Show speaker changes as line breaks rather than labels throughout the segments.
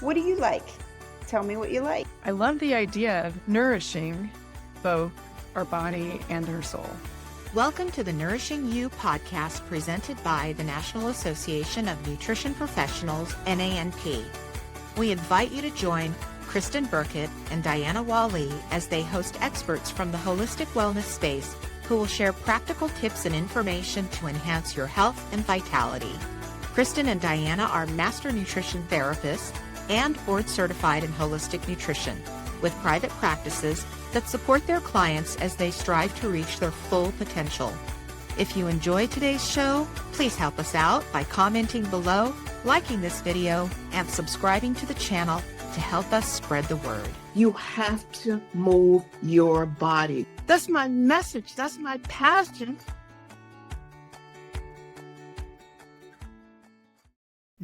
What do you like? Tell me what you like.
I love the idea of nourishing both our body and our soul.
Welcome to the Nourishing You podcast presented by the National Association of Nutrition Professionals, NANP. We invite you to join Kristen Burkett and Diana Wally as they host experts from the holistic wellness space who will share practical tips and information to enhance your health and vitality. Kristen and Diana are master nutrition therapists and board certified in holistic nutrition with private practices that support their clients as they strive to reach their full potential. If you enjoy today's show, please help us out by commenting below, liking this video, and subscribing to the channel to help us spread the word.
You have to move your body.
That's my message. That's my passion.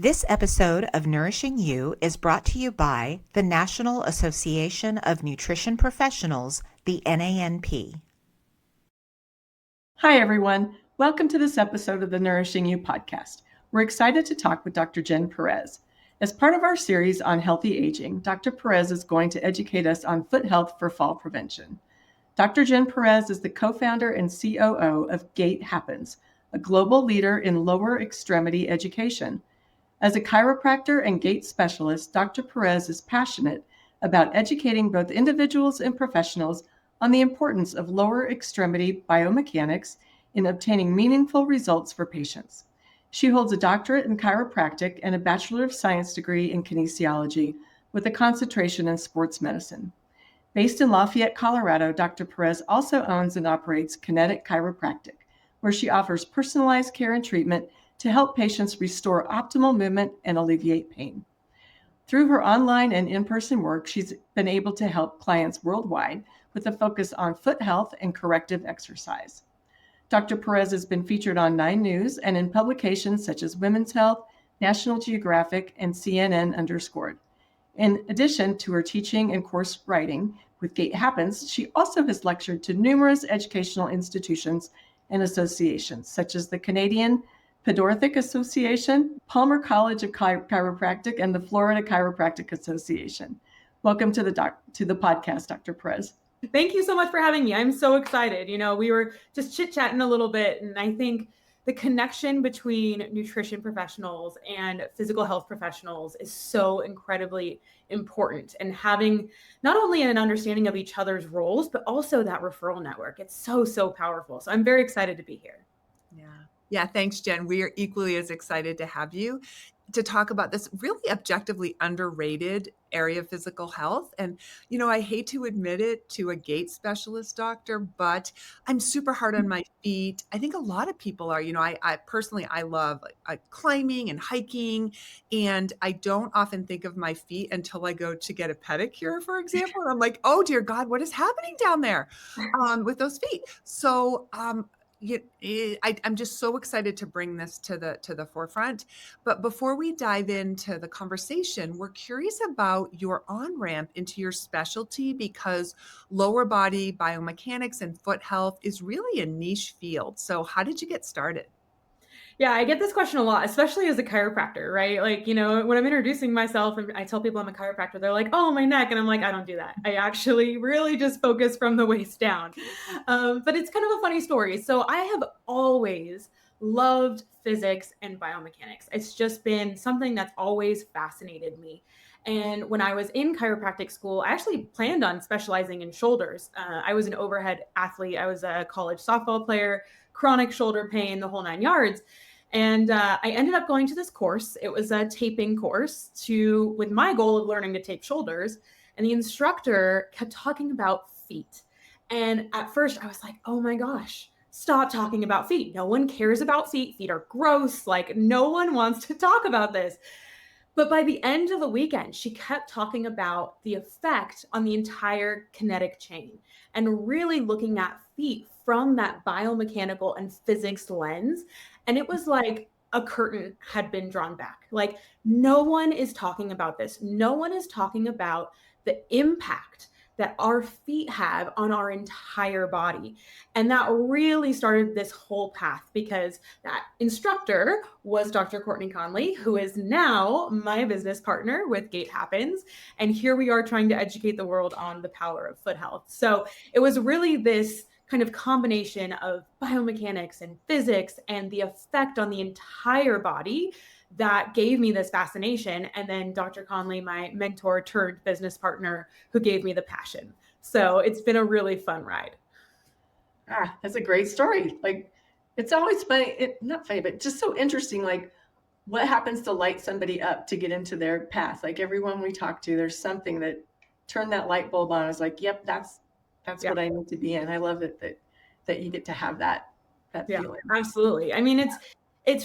This episode of Nourishing You is brought to you by the National Association of Nutrition Professionals, the NANP.
Hi, everyone. Welcome to this episode of the Nourishing You podcast. We're excited to talk with Dr. Jen Perez. As part of our series on healthy aging, Dr. Perez is going to educate us on foot health for fall prevention. Dr. Jen Perez is the co-founder and COO of Gait Happens, a global leader in lower extremity education. As a chiropractor and gait specialist, Dr. Perez is passionate about educating both individuals and professionals on the importance of lower extremity biomechanics in obtaining meaningful results for patients. She holds a doctorate in chiropractic and a Bachelor of Science degree in Kinesiology with a concentration in sports medicine. Based in Lafayette, Colorado, Dr. Perez also owns and operates Kinetic Chiropractic, where she offers personalized care and treatment to help patients restore optimal movement and alleviate pain. Through her online and in-person work, she's been able to help clients worldwide with a focus on foot health and corrective exercise. Dr. Perez has been featured on 9 News and in publications such as Women's Health, National Geographic, and CNN Underscored. In addition to her teaching and course writing with Gait Happens, she also has lectured to numerous educational institutions and associations, such as the Canadian Pedorthic Association, Palmer College of Chiropractic, and the Florida Chiropractic Association. Welcome to the podcast, Dr. Perez.
Thank you so much for having me. I'm so excited. We were just chit-chatting a little bit, and I think the connection between nutrition professionals and physical health professionals is so incredibly important, and having not only an understanding of each other's roles, but also that referral network. It's so powerful. So I'm very excited to be here.
Yeah, thanks, Jen. We are equally as excited to have you to talk about this really objectively underrated area of physical health. And, I hate to admit it to a gait specialist doctor, but I'm super hard on my feet. I think a lot of people are. I personally, I love climbing and hiking, and I don't often think of my feet until I go to get a pedicure, for example. And I'm like, oh, dear God, what is happening down there with those feet? So, I'm just so excited to bring this to the forefront. But before we dive into the conversation, we're curious about your on-ramp into your specialty, because lower body biomechanics and foot health is really a niche field. So how did you get started?
Yeah, I get this question a lot, especially as a chiropractor, right? When I'm introducing myself and I tell people I'm a chiropractor, they're like, oh, my neck. And I'm like, I don't do that. I actually really just focus from the waist down. But it's kind of a funny story. So I have always loved physics and biomechanics. It's just been something that's always fascinated me. And when I was in chiropractic school, I actually planned on specializing in shoulders. I was an overhead athlete. I was a college softball player, chronic shoulder pain, the whole 9 yards. And I ended up going to this course. It was a taping course with my goal of learning to tape shoulders. And the instructor kept talking about feet. And at first I was like, oh my gosh, stop talking about feet. No one cares about feet. Feet are gross. No one wants to talk about this. But by the end of the weekend, she kept talking about the effect on the entire kinetic chain and really looking at feet from that biomechanical and physics lens. And it was like a curtain had been drawn back. No one is talking about this. No one is talking about the impact that our feet have on our entire body. And that really started this whole path, because that instructor was Dr. Courtney Conley, who is now my business partner with Gait Happens. And here we are trying to educate the world on the power of foot health. So it was really this kind of combination of biomechanics and physics and the effect on the entire body that gave me this fascination. And then Dr. Conley, my mentor turned business partner, who gave me the passion. So it's been a really fun ride.
That's a great story. Like, it's always funny, not funny, but just so interesting. Like, what happens to light somebody up to get into their path? Like, everyone we talk to, there's something that turned that light bulb on. I was like, yep, that's what I need to be in. I love it that you get to have that feeling.
Absolutely. I mean, it's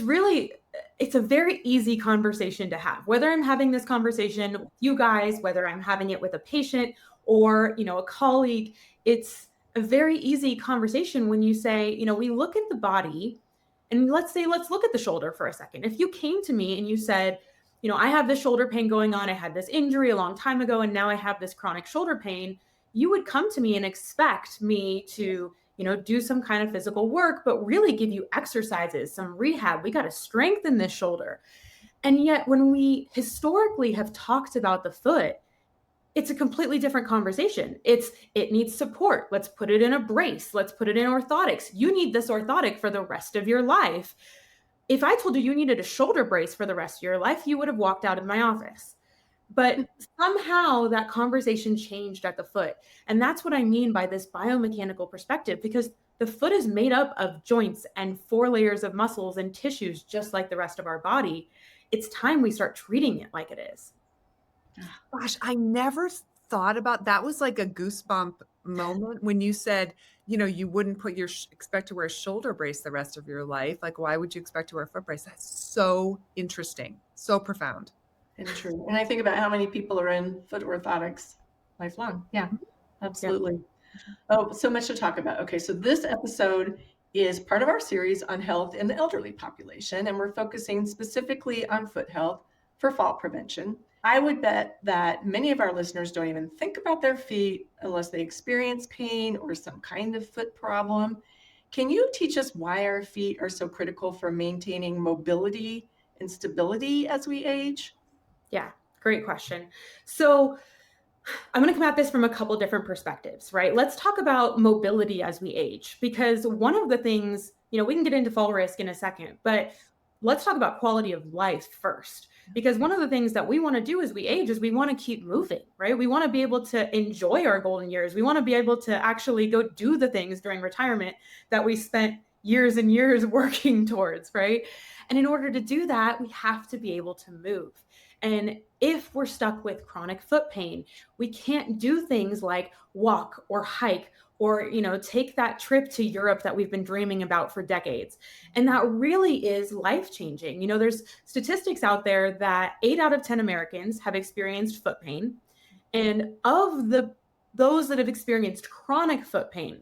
a very easy conversation to have, whether I'm having this conversation with you guys, whether I'm having it with a patient or, a colleague. It's a very easy conversation when you say, we look at the body, and let's look at the shoulder for a second. If you came to me and you said, I have this shoulder pain going on, I had this injury a long time ago, and now I have this chronic shoulder pain, you would come to me and expect me to, do some kind of physical work, but really give you exercises, some rehab. We got to strengthen this shoulder. And yet when we historically have talked about the foot, it's a completely different conversation. It needs support. Let's put it in a brace. Let's put it in orthotics. You need this orthotic for the rest of your life. If I told you you needed a shoulder brace for the rest of your life, you would have walked out of my office. But somehow that conversation changed at the foot. And that's what I mean by this biomechanical perspective, because the foot is made up of joints and 4 layers of muscles and tissues, just like the rest of our body. It's time we start treating it like it is.
Gosh, I never thought about that. Was like a goosebump moment when you said, you wouldn't expect to wear a shoulder brace the rest of your life. Like, why would you expect to wear a foot brace? That's so interesting, so profound.
And true. And I think about how many people are in foot orthotics lifelong. Yeah, absolutely. Yeah. Oh, so much to talk about. Okay, so this episode is part of our series on health in the elderly population, and we're focusing specifically on foot health for fall prevention. I would bet that many of our listeners don't even think about their feet unless they experience pain or some kind of foot problem. Can you teach us why our feet are so critical for maintaining mobility and stability as we age?
Yeah, great question. So I'm going to come at this from a couple different perspectives, right? Let's talk about mobility as we age, because one of the things, we can get into fall risk in a second, but let's talk about quality of life first. Because one of the things that we want to do as we age is we want to keep moving, right? We want to be able to enjoy our golden years. We want to be able to actually go do the things during retirement that we spent years and years working towards, right? And in order to do that, we have to be able to move. And if we're stuck with chronic foot pain, we can't do things like walk or hike or, take that trip to Europe that we've been dreaming about for decades. And that really is life-changing. There's statistics out there that 8 out of 10 Americans have experienced foot pain. And of those that have experienced chronic foot pain,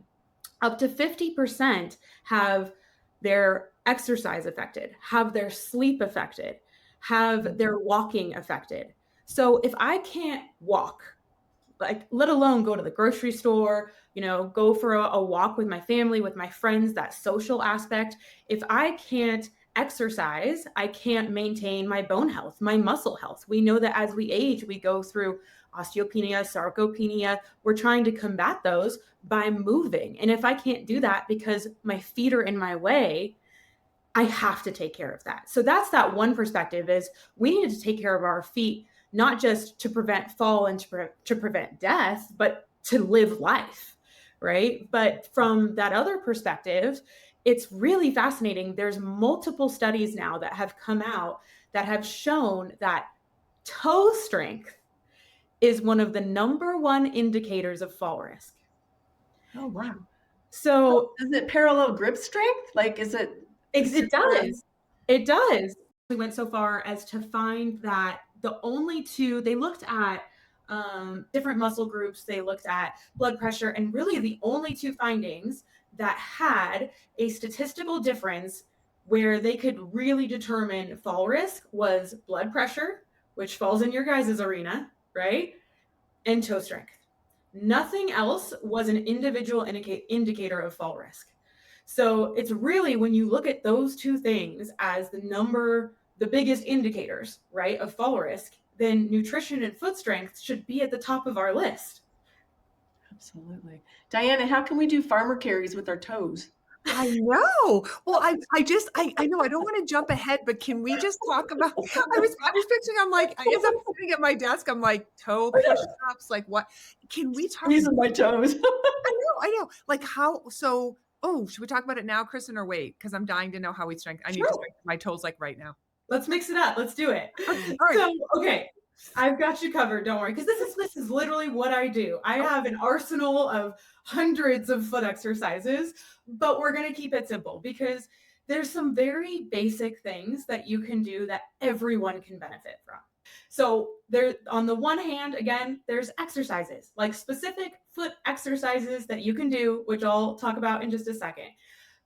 up to 50% have their exercise affected, have their sleep affected, have their walking affected. So if I can't walk, like, let alone go to the grocery store, go for a walk with my family, with my friends, that social aspect. If I can't exercise, I can't maintain my bone health, my muscle health. We know that as we age, we go through osteopenia, sarcopenia. We're trying to combat those by moving. And if I can't do that because my feet are in my way, I have to take care of that. So that's that one perspective, is we need to take care of our feet, not just to prevent fall and to prevent death, but to live life, right? But from that other perspective, it's really fascinating. There's multiple studies now that have come out that have shown that toe strength is one of the number one indicators of fall risk.
Oh, wow.
So
is it parallel grip strength? Like, is it?
It does. It does. We went so far as to find that the only two, they looked at different muscle groups, they looked at blood pressure, and really the only two findings that had a statistical difference where they could really determine fall risk was blood pressure, which falls in your guys' arena, right? And toe strength. Nothing else was an individual indicator of fall risk. So it's really when you look at those two things as the biggest indicators, right, of fall risk, then nutrition and foot strength should be at the top of our list.
Absolutely. Diana, how can we do farmer carries with our toes?
I know. Well, I know I don't want to jump ahead, but can we just talk about, I was picturing, I'm like, as I'm sitting at my desk, I'm like, toe push-ups, like what? Can we talk?
Squeezing my toes.
I know. Like how, so, should we talk about it now, Kristen, or wait? Because I'm dying to know how we strengthen. I need to strengthen my toes like right now.
Let's mix it up. Let's do it.
All right.
So, okay. I've got you covered. Don't worry. Because this is literally what I do. I have an arsenal of hundreds of foot exercises, but we're going to keep it simple because there's some very basic things that you can do that everyone can benefit from. So there, on the one hand, again, there's exercises, like specific foot exercises that you can do, which I'll talk about in just a second.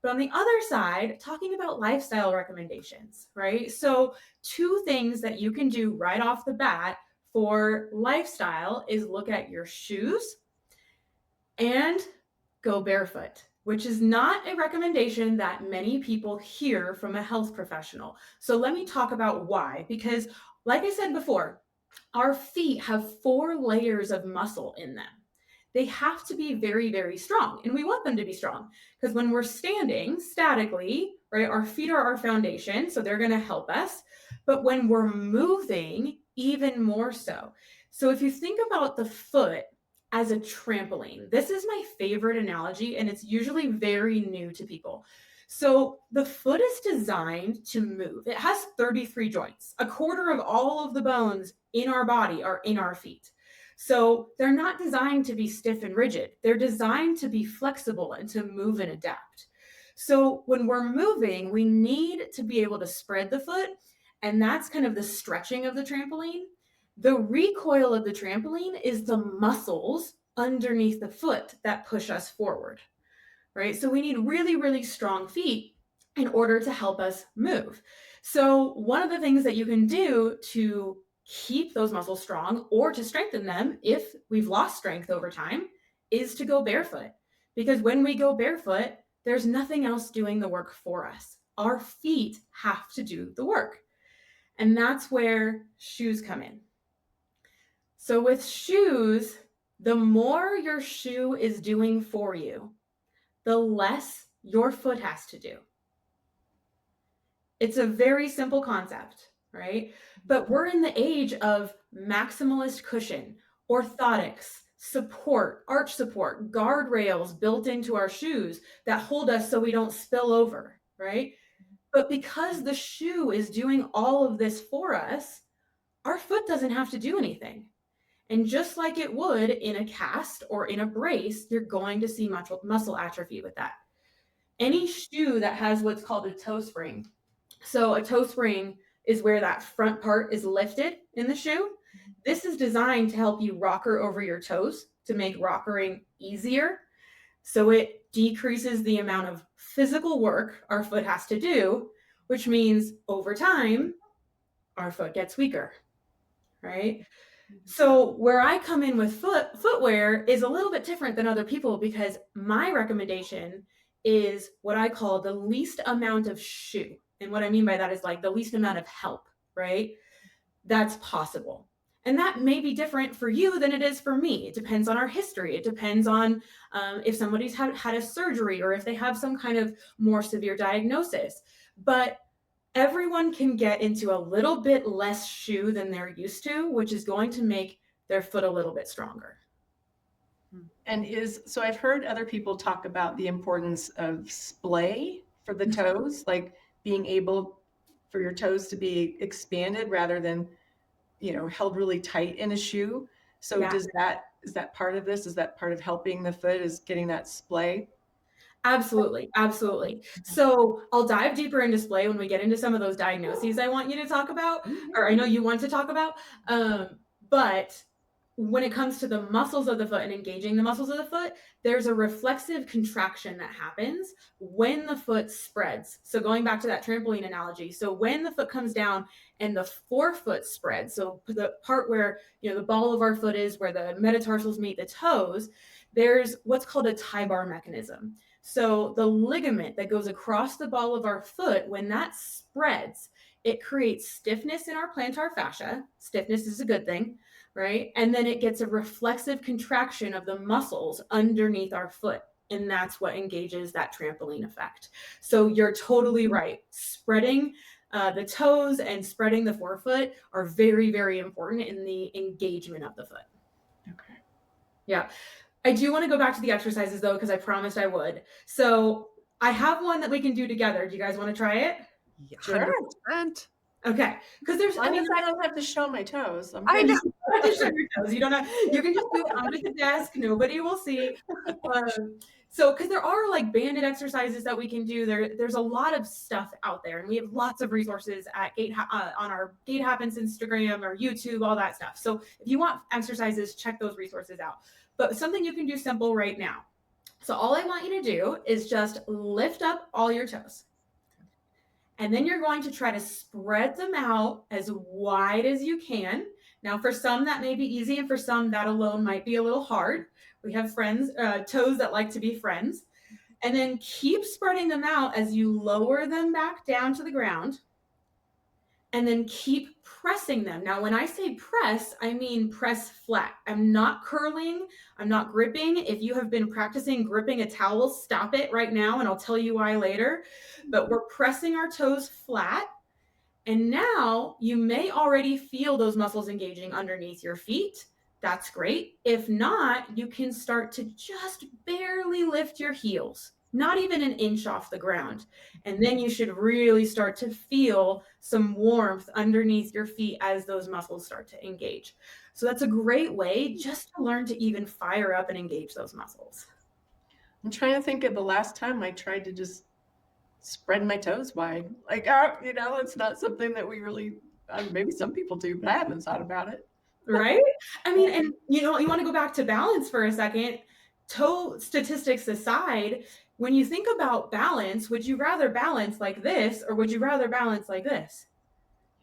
But on the other side, talking about lifestyle recommendations, right? So 2 things that you can do right off the bat for lifestyle is look at your shoes and go barefoot, which is not a recommendation that many people hear from a health professional. So let me talk about why, because like I said before, our feet have 4 layers of muscle in them. They have to be very, very strong. And we want them to be strong because when we're standing statically, right, our feet are our foundation. So they're going to help us. But when we're moving, even more so. So if you think about the foot as a trampoline, this is my favorite analogy, and it's usually very new to people. So the foot is designed to move. It has 33 joints. A quarter of all of the bones in our body are in our feet. So they're not designed to be stiff and rigid. They're designed to be flexible and to move and adapt. So when we're moving, we need to be able to spread the foot, and that's kind of the stretching of the trampoline. The recoil of the trampoline is the muscles underneath the foot that push us forward, right? So we need really, really strong feet in order to help us move. So one of the things that you can do to keep those muscles strong or to strengthen them if we've lost strength over time is to go barefoot. Because when we go barefoot, there's nothing else doing the work for us. Our feet have to do the work. And that's where shoes come in. So with shoes, the more your shoe is doing for you, the less your foot has to do. It's a very simple concept, right? But we're in the age of maximalist cushion, orthotics, support, arch support, guardrails built into our shoes that hold us so we don't spill over, right? But because the shoe is doing all of this for us, our foot doesn't have to do anything. And just like it would in a cast or in a brace, you're going to see muscle atrophy with that. Any shoe that has what's called a toe spring. So a toe spring is where that front part is lifted in the shoe. This is designed to help you rocker over your toes to make rockering easier. So it decreases the amount of physical work our foot has to do, which means over time, our foot gets weaker, right? So where I come in with footwear is a little bit different than other people because my recommendation is what I call the least amount of shoe. And what I mean by that is like the least amount of help, right? That's possible. And that may be different for you than it is for me. It depends on our history. It depends on if somebody's had a surgery or if they have some kind of more severe diagnosis. But everyone can get into a little bit less shoe than they're used to, which is going to make their foot a little bit stronger.
And so I've heard other people talk about the importance of splay for the toes, like being able for your toes to be expanded rather than, held really tight in a shoe. So
Yeah.
is that part of this? Is that part of helping the foot is getting that splay?
Absolutely. Absolutely. So I'll dive deeper into splay when we get into some of those diagnoses I want you to talk about, or I know you want to talk about. But when it comes to the muscles of the foot and engaging the muscles of the foot, there's a reflexive contraction that happens when the foot spreads. So going back to that trampoline analogy, so when the foot comes down and the forefoot spreads, so the part where, the ball of our foot is, where the metatarsals meet the toes, there's what's called a tie bar mechanism. So the ligament that goes across the ball of our foot, when that spreads, it creates stiffness in our plantar fascia. Stiffness is a good thing, right? And then it gets a reflexive contraction of the muscles underneath our foot. And that's what engages that trampoline effect. So you're totally right. Spreading the toes and spreading the forefoot are very, very important in the engagement of the foot.
Okay.
Yeah. I do want to go back to the exercises though, because I promised I would. So I have one that we can do together. Do you guys want to try it?
Yeah,
Sure.
100%.
Okay. Because there's,
I don't have to show my toes.
I know.
you don't have to show your toes. You don't have, you can just do it under the desk. Nobody will see. So, because there are like banded exercises that we can do. There's a lot of stuff out there, and we have lots of resources at on our Gait Happens Instagram or YouTube, all that stuff. So if you want exercises, check those resources out. But something you can do simple right now. So all I want you to do is just lift up all your toes. And then you're going to try to spread them out as wide as you can. Now, for some, that may be easy, and for some, that alone might be a little hard. We have friends, toes that like to be friends. And then keep spreading them out as you lower them back down to the ground. And then keep pressing them. Now, when I say press, I mean press flat. I'm not curling. I'm not gripping. If you have been practicing gripping a towel, stop it right now, and I'll tell you why later. But we're pressing our toes flat. And now you may already feel those muscles engaging underneath your feet. That's great. If not, you can start to just barely lift your heels, not even an inch off the ground. And then you should really start to feel some warmth underneath your feet as those muscles start to engage. So that's a great way just to learn to even fire up and engage those muscles.
I'm trying to think of the last time I tried to just spread my toes wide. Like, it's not something that we really, maybe some people do, but I haven't thought about it.
Right? I mean, and you want to go back to balance for a second. Toe statistics aside, when you think about balance, would you rather balance like this or would you rather balance like this?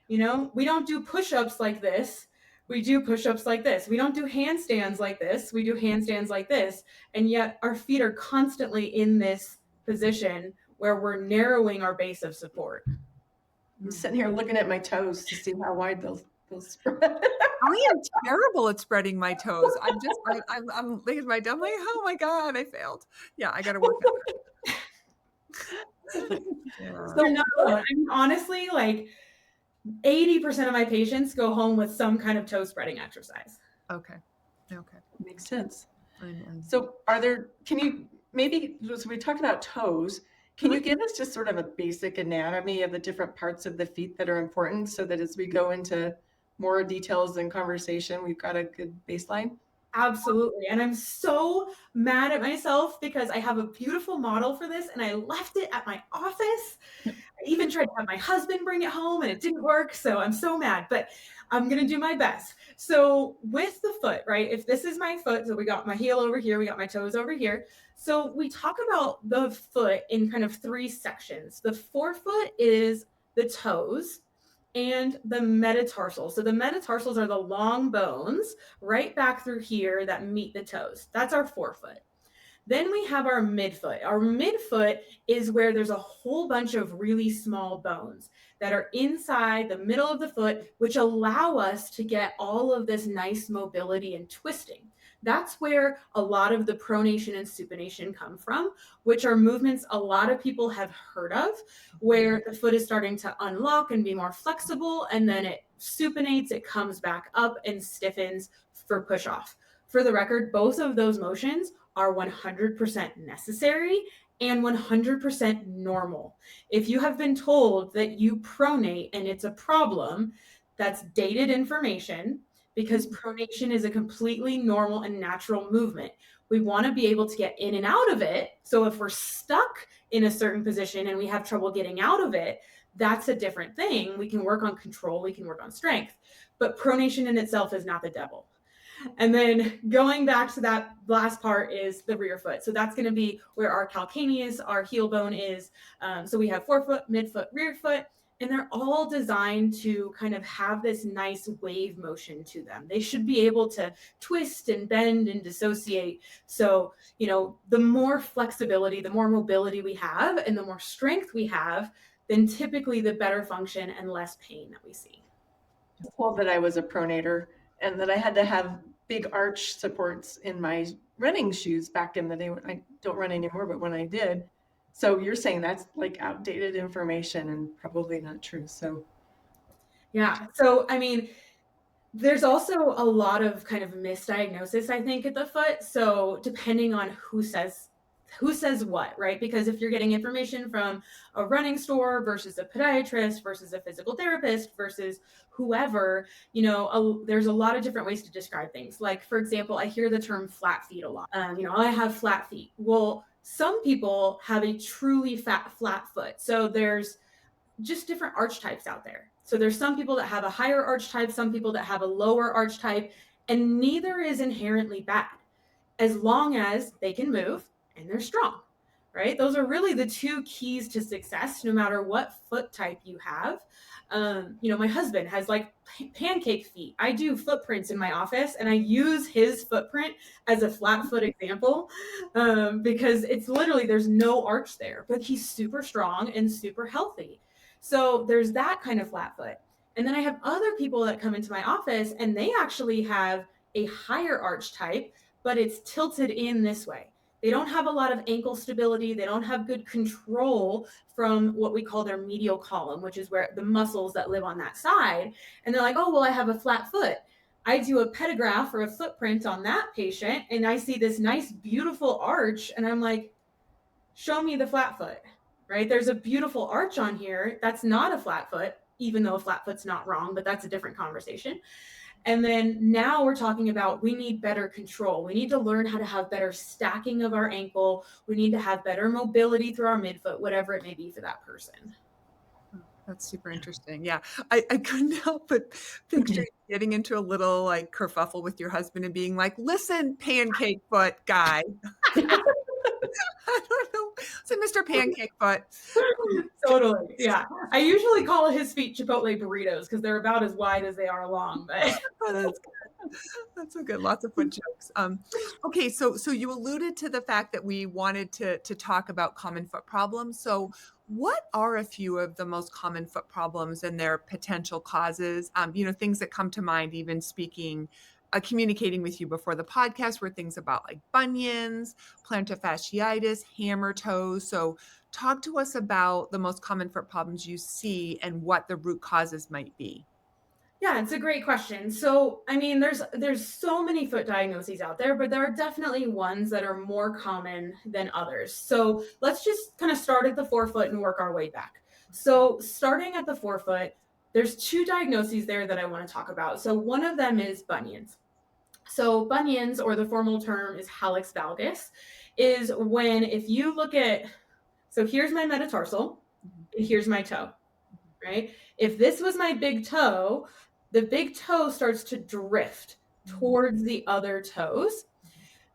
We don't do push-ups like this. We do push-ups like this. We don't do handstands like this. We do handstands like this. And yet our feet are constantly in this position where we're narrowing our base of support.
I'm sitting here looking at my toes to see how wide they'll spread.
I am terrible at spreading my toes. I'm looking at my toe. I'm like, oh my God, I failed. Yeah, I got to work on it. Yeah.
So no, I mean, honestly, like 80% of my patients go home with some kind of toe spreading exercise.
Okay.
Makes sense.
And
So so we talked about toes. Can you give us just sort of a basic anatomy of the different parts of the feet that are important so that as we go into more details and conversation, we've got a good baseline?
Absolutely. And I'm so mad at myself because I have a beautiful model for this and I left it at my office. I even tried to have my husband bring it home and it didn't work. So I'm so mad, but I'm going to do my best. So with the foot, right? If this is my foot, so we got my heel over here, we got my toes over here. So we talk about the foot in kind of three sections. The forefoot is the toes and the metatarsals. So the metatarsals are the long bones right back through here that meet the toes. That's our forefoot. Then we have our midfoot. Our midfoot is where there's a whole bunch of really small bones that are inside the middle of the foot, which allow us to get all of this nice mobility and twisting. That's where a lot of the pronation and supination come from, which are movements a lot of people have heard of, where the foot is starting to unlock and be more flexible, and then it supinates, it comes back up and stiffens for push off. For the record, both of those motions are 100% necessary and 100% normal. If you have been told that you pronate and it's a problem, that's dated information, because pronation is a completely normal and natural movement. We want to be able to get in and out of it. So if we're stuck in a certain position and we have trouble getting out of it, that's a different thing. We can work on control, we can work on strength, but pronation in itself is not the devil. And then going back to that last part is the rear foot. So that's going to be where our calcaneus, our heel bone is. So we have forefoot, midfoot, rear foot, and they're all designed to kind of have this nice wave motion to them. They should be able to twist and bend and dissociate. So, the more flexibility, the more mobility we have, and the more strength we have, then typically the better function and less pain that we see.
Well, that I was a pronator and that I had to have big arch supports in my running shoes back in the day. I don't run anymore, but when I did. So you're saying that's like outdated information and probably not true. So
yeah. So, there's also a lot of kind of misdiagnosis, I think, at the foot. So depending on who says what, right? Because if you're getting information from a running store versus a podiatrist versus a physical therapist versus whoever, there's a lot of different ways to describe things. Like, for example, I hear the term flat feet a lot. I have flat feet. Well, some people have a truly flat foot. So there's just different arch types out there. So there's some people that have a higher arch type, some people that have a lower arch type, and neither is inherently bad as long as they can move and they're strong, right? Those are really the two keys to success, no matter what foot type you have. My husband has like pancake feet. I do footprints in my office and I use his footprint as a flat foot example because it's literally, there's no arch there, but he's super strong and super healthy. So there's that kind of flat foot. And then I have other people that come into my office and they actually have a higher arch type, but it's tilted in this way. They don't have a lot of ankle stability. They don't have good control from what we call their medial column, which is where the muscles that live on that side. And they're like, oh, well, I have a flat foot. I do a pedograph or a footprint on that patient and I see this nice, beautiful arch. And I'm like, show me the flat foot, right? There's a beautiful arch on here. That's not a flat foot, even though a flat foot's not wrong, but that's a different conversation. And then now we're talking about we need better control. We need to learn how to have better stacking of our ankle. We need to have better mobility through our midfoot, whatever it may be for that person.
That's super interesting. Yeah. I couldn't help but picture getting into a little like kerfuffle with your husband and being like, listen, pancake foot guy. I don't know. So Mr. Pancake Foot.
Totally. Yeah. I usually call his feet Chipotle burritos because they're about as wide as they are long. But
that's so good. Lots of foot jokes. Okay. So you alluded to the fact that we wanted to talk about common foot problems. So what are a few of the most common foot problems and their potential causes? Things that come to mind, even speaking communicating with you before the podcast were things about like bunions, plantar fasciitis, hammer toes. So talk to us about the most common foot problems you see and what the root causes might be.
Yeah, it's a great question. So, there's so many foot diagnoses out there, but there are definitely ones that are more common than others. So let's just kind of start at the forefoot and work our way back. So starting at the forefoot, there's two diagnoses there that I want to talk about. So one of them is bunions. So bunions, or the formal term is hallux valgus, is when if you look at, so here's my metatarsal and here's my toe, right? If this was my big toe, the big toe starts to drift towards the other toes.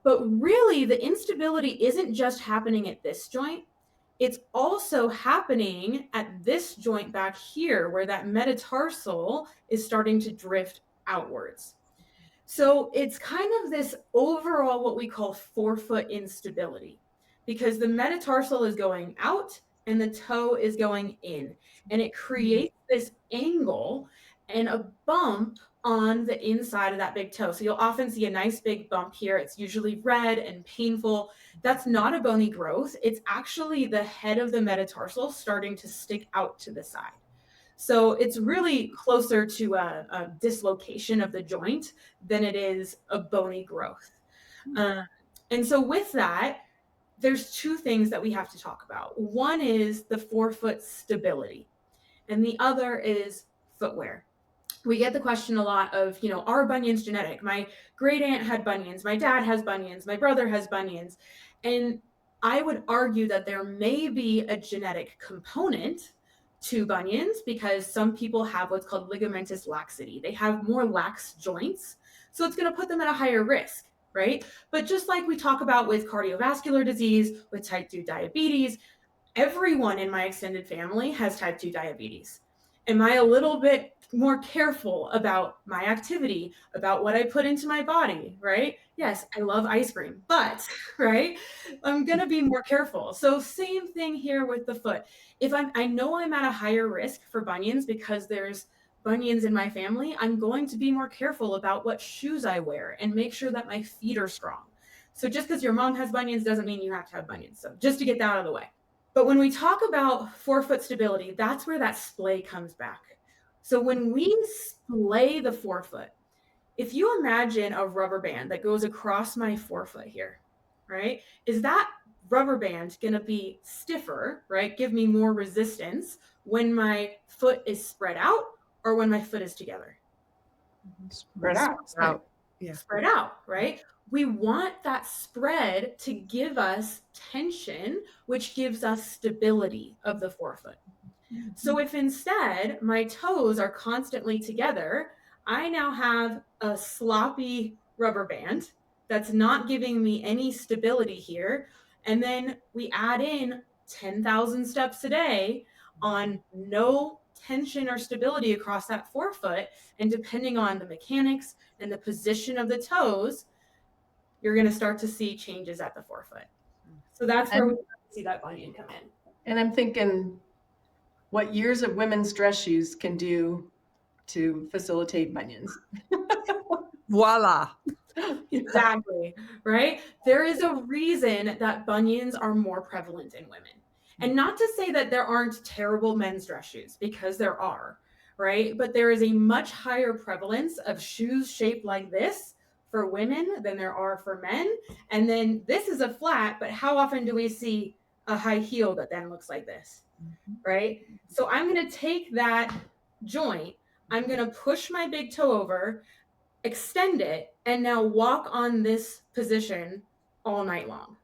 But really the instability isn't just happening at this joint. It's also happening at this joint back here where that metatarsal is starting to drift outwards. So it's kind of this overall what we call forefoot instability because the metatarsal is going out and the toe is going in, and it creates this angle and a bump on the inside of that big toe. So you'll often see a nice big bump here. It's usually red and painful. That's not a bony growth. It's actually the head of the metatarsal starting to stick out to the side. So it's really closer to a dislocation of the joint than it is a bony growth. And so with that, there's two things that we have to talk about. One is the forefoot stability, and the other is footwear. We get the question a lot of, are bunions genetic? My great aunt had bunions. My dad has bunions. My brother has bunions. And I would argue that there may be a genetic component to bunions because some people have what's called ligamentous laxity. They have more lax joints. So it's going to put them at a higher risk, right? But just like we talk about with cardiovascular disease, with type 2 diabetes, everyone in my extended family has type 2 diabetes. Am I a little bit more careful about my activity, about what I put into my body, right? Yes, I love ice cream, but, right, I'm going to be more careful. So same thing here with the foot. If I know I'm at a higher risk for bunions because there's bunions in my family, I'm going to be more careful about what shoes I wear and make sure that my feet are strong. So just because your mom has bunions doesn't mean you have to have bunions. So just to get that out of the way. But when we talk about forefoot stability, that's where that splay comes back. So when we splay the forefoot, if you imagine a rubber band that goes across my forefoot here, right? Is that rubber band going to be stiffer, right? Give me more resistance when my foot is spread out or when my foot is together?
Spread out.
Yeah.
Spread out, right? We want that spread to give us tension, which gives us stability of the forefoot. So if instead my toes are constantly together, I now have a sloppy rubber band that's not giving me any stability here. And then we add in 10,000 steps a day on no tension or stability across that forefoot. And depending on the mechanics and the position of the toes, you're going to start to see changes at the forefoot. So that's where we see that bunion come in.
And I'm thinking what years of women's dress shoes can do to facilitate bunions.
Voila.
Exactly, right? There is a reason that bunions are more prevalent in women. And not to say that there aren't terrible men's dress shoes, because there are, right? But there is a much higher prevalence of shoes shaped like this for women than there are for men. And then this is a flat, but how often do we see a high heel that then looks like this, right? So I'm going to take that joint, I'm going to push my big toe over, extend it, and now walk on this position all night long.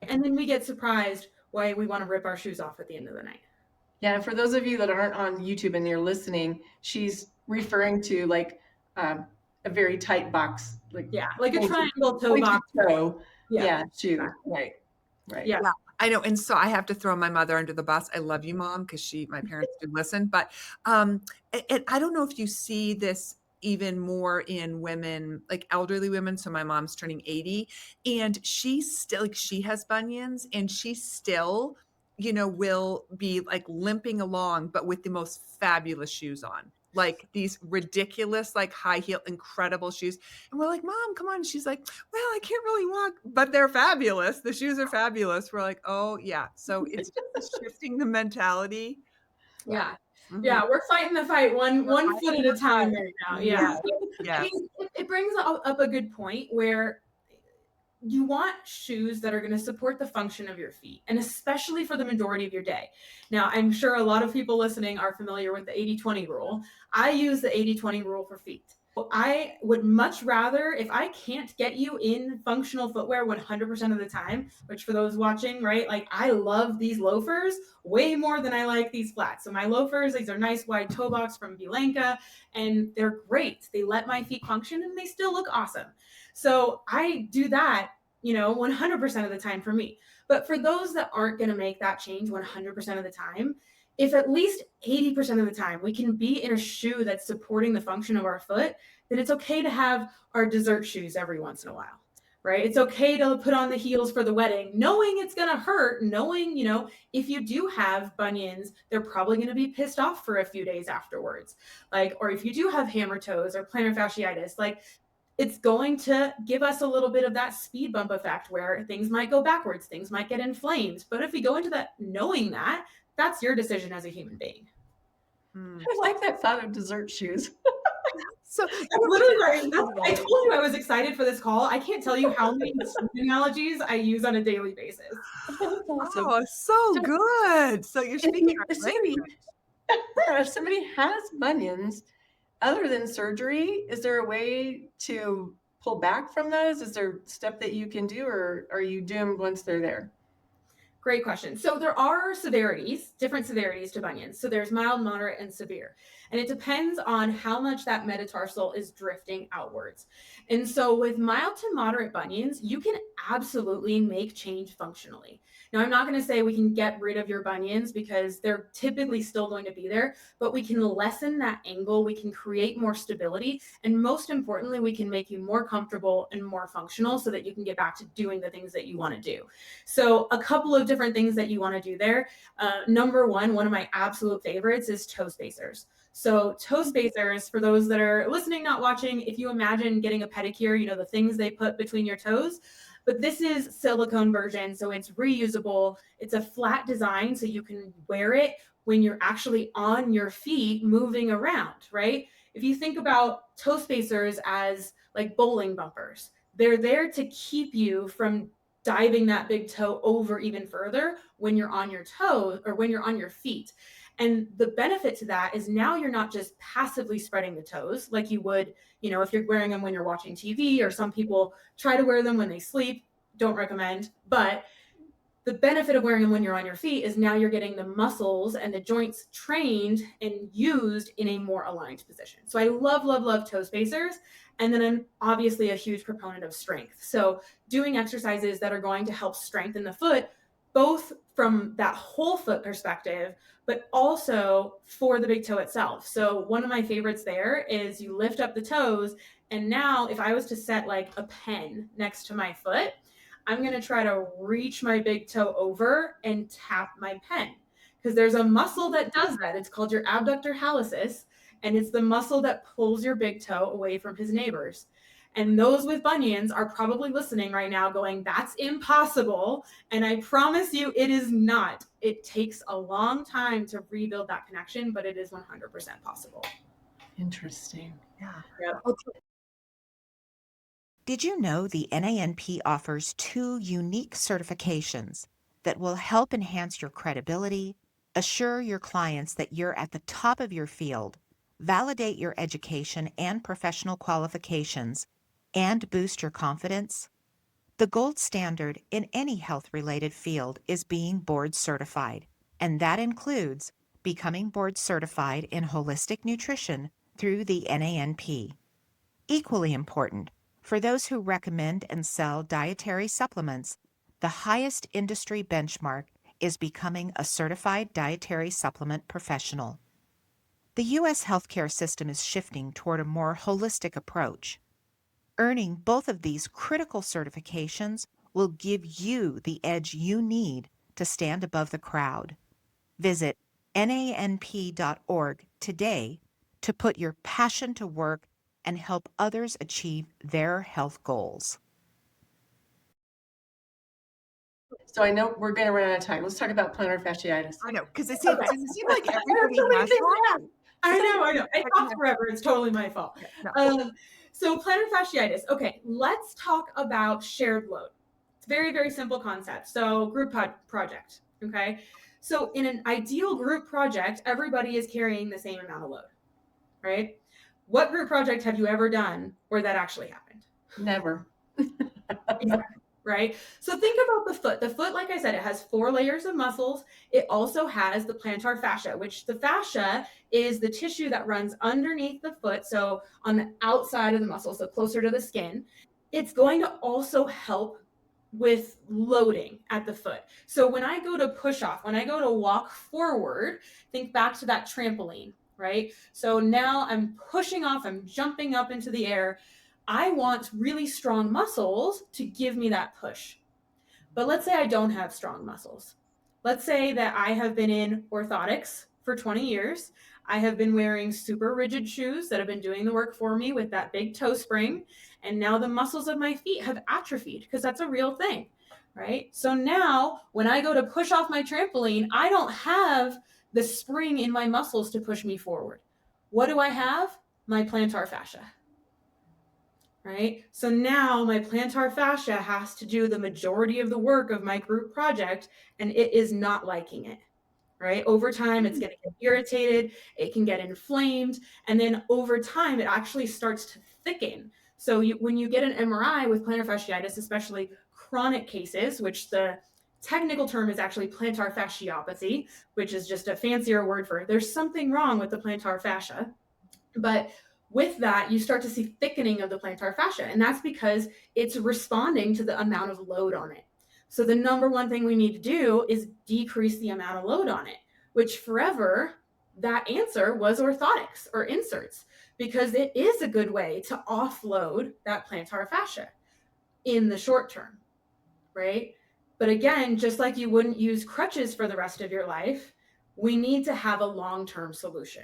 And then we get surprised why we want to rip our shoes off at the end of the night.
Yeah, and for those of you that aren't on YouTube and you're listening, she's referring to like a very tight box, like
like a triangle toe box.
Yeah, shoe. Right.
Yeah.
I know. And so I have to throw my mother under the bus. I love you, Mom, because my parents do listen. But and I don't know if you see this even more in women, like elderly women. So my mom's turning 80 and she's still like, she has bunions and she still, will be like limping along, but with the most fabulous shoes on. Like these ridiculous, like high heel, incredible shoes. And we're like, Mom, come on. She's like, well, I can't really walk, but they're fabulous. The shoes are fabulous. We're like, oh yeah. So it's just shifting the mentality.
Yeah.
Mm-hmm.
Yeah. We're fighting the fight one foot at a time right now. Yeah.
Yeah.
I mean, it brings up a good point where you want shoes that are going to support the function of your feet, and especially for the majority of your day. Now, I'm sure a lot of people listening are familiar with the 80-20 rule. I use the 80-20 rule for feet. I would much rather, if I can't get you in functional footwear 100% of the time, which for those watching, right, like I love these loafers way more than I like these flats. So my loafers, these are nice wide toe box from Bilenka, and they're great. They let my feet function and they still look awesome. So I do that, 100% of the time for me. But for those that aren't going to make that change 100% of the time, if at least 80% of the time we can be in a shoe that's supporting the function of our foot, then it's okay to have our dessert shoes every once in a while, right? It's okay to put on the heels for the wedding, knowing it's going to hurt, knowing, if you do have bunions, they're probably going to be pissed off for a few days afterwards. Or if you do have hammer toes or plantar fasciitis, it's going to give us a little bit of that speed bump effect where things might go backwards, things might get inflamed. But if we go into that knowing that, that's your decision as a human being.
I like that thought of dessert shoes.
So
that's literally I told you I was excited for this call. I can't tell you how many analogies I use on a daily basis.
Oh, so good. So you're speaking
if somebody has bunions, other than surgery, is there a way to pull back from those? Is there stuff that you can do, or are you doomed once they're there?
Great question. So there are different severities to bunions. So there's mild, moderate, and severe. And it depends on how much that metatarsal is drifting outwards. And so with mild to moderate bunions, you can absolutely make change functionally. Now, I'm not going to say we can get rid of your bunions because they're typically still going to be there, but we can lessen that angle. We can create more stability. And most importantly, we can make you more comfortable and more functional so that you can get back to doing the things that you want to do. So a couple of different things that you want to do there. Number one of my absolute favorites is toe spacers. So toe spacers, for those that are listening, not watching, if you imagine getting a pedicure, the things they put between your toes, but this is silicone version, so it's reusable. It's a flat design, so you can wear it when you're actually on your feet moving around, right? If you think about toe spacers as like bowling bumpers, they're there to keep you from diving that big toe over even further when you're on your toes or when you're on your feet. And the benefit to that is now you're not just passively spreading the toes like you would, if you're wearing them when you're watching TV, or some people try to wear them when they sleep. Don't recommend. But the benefit of wearing them when you're on your feet is now you're getting the muscles and the joints trained and used in a more aligned position. So I love, love, love toe spacers. And then I'm obviously a huge proponent of strength. So doing exercises that are going to help strengthen the foot, both from that whole foot perspective, but also for the big toe itself. So one of my favorites there is you lift up the toes. And now if I was to set like a pen next to my foot, I'm going to try to reach my big toe over and tap my pen, because there's a muscle that does that. It's called your abductor hallucis, and it's the muscle that pulls your big toe away from his neighbors. And those with bunions are probably listening right now going, that's impossible. And I promise you it is not. It takes a long time to rebuild that connection, but it is 100% possible.
Interesting.
Yeah.
Yep.
Okay.
Did you know the NANP offers 2 unique certifications that will help enhance your credibility, assure your clients that you're at the top of your field, validate your education and professional qualifications, and boost your confidence? The gold standard in any health-related field is being board certified, and that includes becoming board certified in holistic nutrition through the NANP. Equally important, for those who recommend and sell dietary supplements, the highest industry benchmark is becoming a certified dietary supplement professional. The U.S. healthcare system is shifting toward a more holistic approach. Earning both of these critical certifications will give you the edge you need to stand above the crowd. Visit nanp.org today to put your passion to work and help others achieve their health goals.
So I know we're going to run out of time. Let's talk about plantar fasciitis.
I know, because it seems like everybody has one.
I know. I talk forever. It's totally my fault.
No.
So plantar fasciitis. Okay, let's talk about shared load. It's a very, very simple concept. So group project, okay? So in an ideal group project, everybody is carrying the same amount of load, right? What group project have you ever done where that actually happened?
Never.
Exactly. Right? So think about the foot. The foot, like I said, it has 4 layers of muscles. It also has the plantar fascia, which the fascia is the tissue that runs underneath the foot. So on the outside of the muscle, so closer to the skin. It's going to also help with loading at the foot. So when I go to push off, when I go to walk forward, think back to that trampoline, right? So now I'm pushing off, I'm jumping up into the air. I want really strong muscles to give me that push. But let's say I don't have strong muscles. Let's say that I have been in orthotics for 20 years. I have been wearing super rigid shoes that have been doing the work for me with that big toe spring. And now the muscles of my feet have atrophied, because that's a real thing, right? So now when I go to push off my trampoline, I don't have the spring in my muscles to push me forward. What do I have? My plantar fascia. Right? So now my plantar fascia has to do the majority of the work of my group project, and it is not liking it, right? Over time, it's going to get irritated, it can get inflamed, and then over time, it actually starts to thicken. So when you get an MRI with plantar fasciitis, especially chronic cases, which the technical term is actually plantar fasciopathy, which is just a fancier word for there's something wrong with the plantar fascia. But with that, you start to see thickening of the plantar fascia, and that's because it's responding to the amount of load on it. So the number one thing we need to do is decrease the amount of load on it, which forever that answer was orthotics or inserts, because it is a good way to offload that plantar fascia in the short term, right? But again, just like you wouldn't use crutches for the rest of your life, we need to have a long-term solution.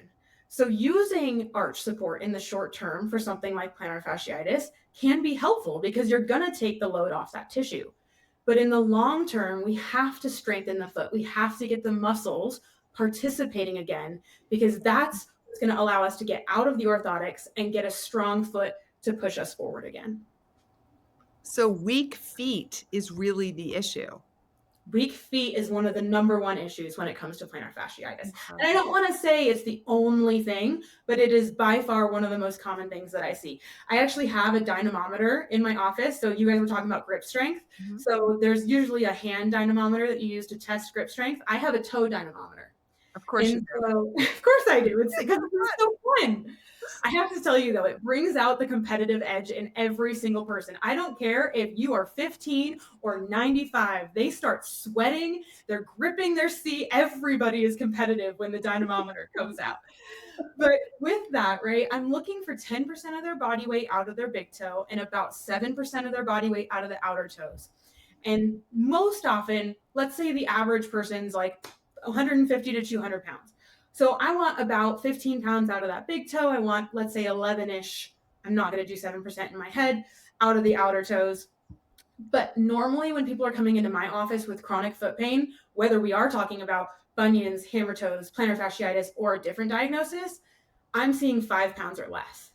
So using arch support in the short term for something like plantar fasciitis can be helpful because you're going to take the load off that tissue. But in the long term, we have to strengthen the foot. We have to get the muscles participating again, because that's what's going to allow us to get out of the orthotics and get a strong foot to push us forward again.
So weak feet is really the issue.
Weak feet is one of the number one issues when it comes to plantar fasciitis. And I don't want to say it's the only thing, but it is by far one of the most common things that I see. I actually have a dynamometer in my office. So you guys were talking about grip strength. Mm-hmm. So there's usually a hand dynamometer that you use to test grip strength. I have a toe dynamometer.
Of course you do.
So, of course I do. It's because it's so fun. I have to tell you, though, it brings out the competitive edge in every single person. I don't care if you are 15 or 95. They start sweating. They're gripping their seat. Everybody is competitive when the dynamometer comes out. But with that, right, I'm looking for 10% of their body weight out of their big toe and about 7% of their body weight out of the outer toes. And most often, let's say the average person's like 150 to 200 pounds. So I want about 15 pounds out of that big toe. I want, let's say 11-ish. I'm not going to do 7% in my head out of the outer toes. But normally when people are coming into my office with chronic foot pain, whether we are talking about bunions, hammer toes, plantar fasciitis, or a different diagnosis, I'm seeing 5 pounds or less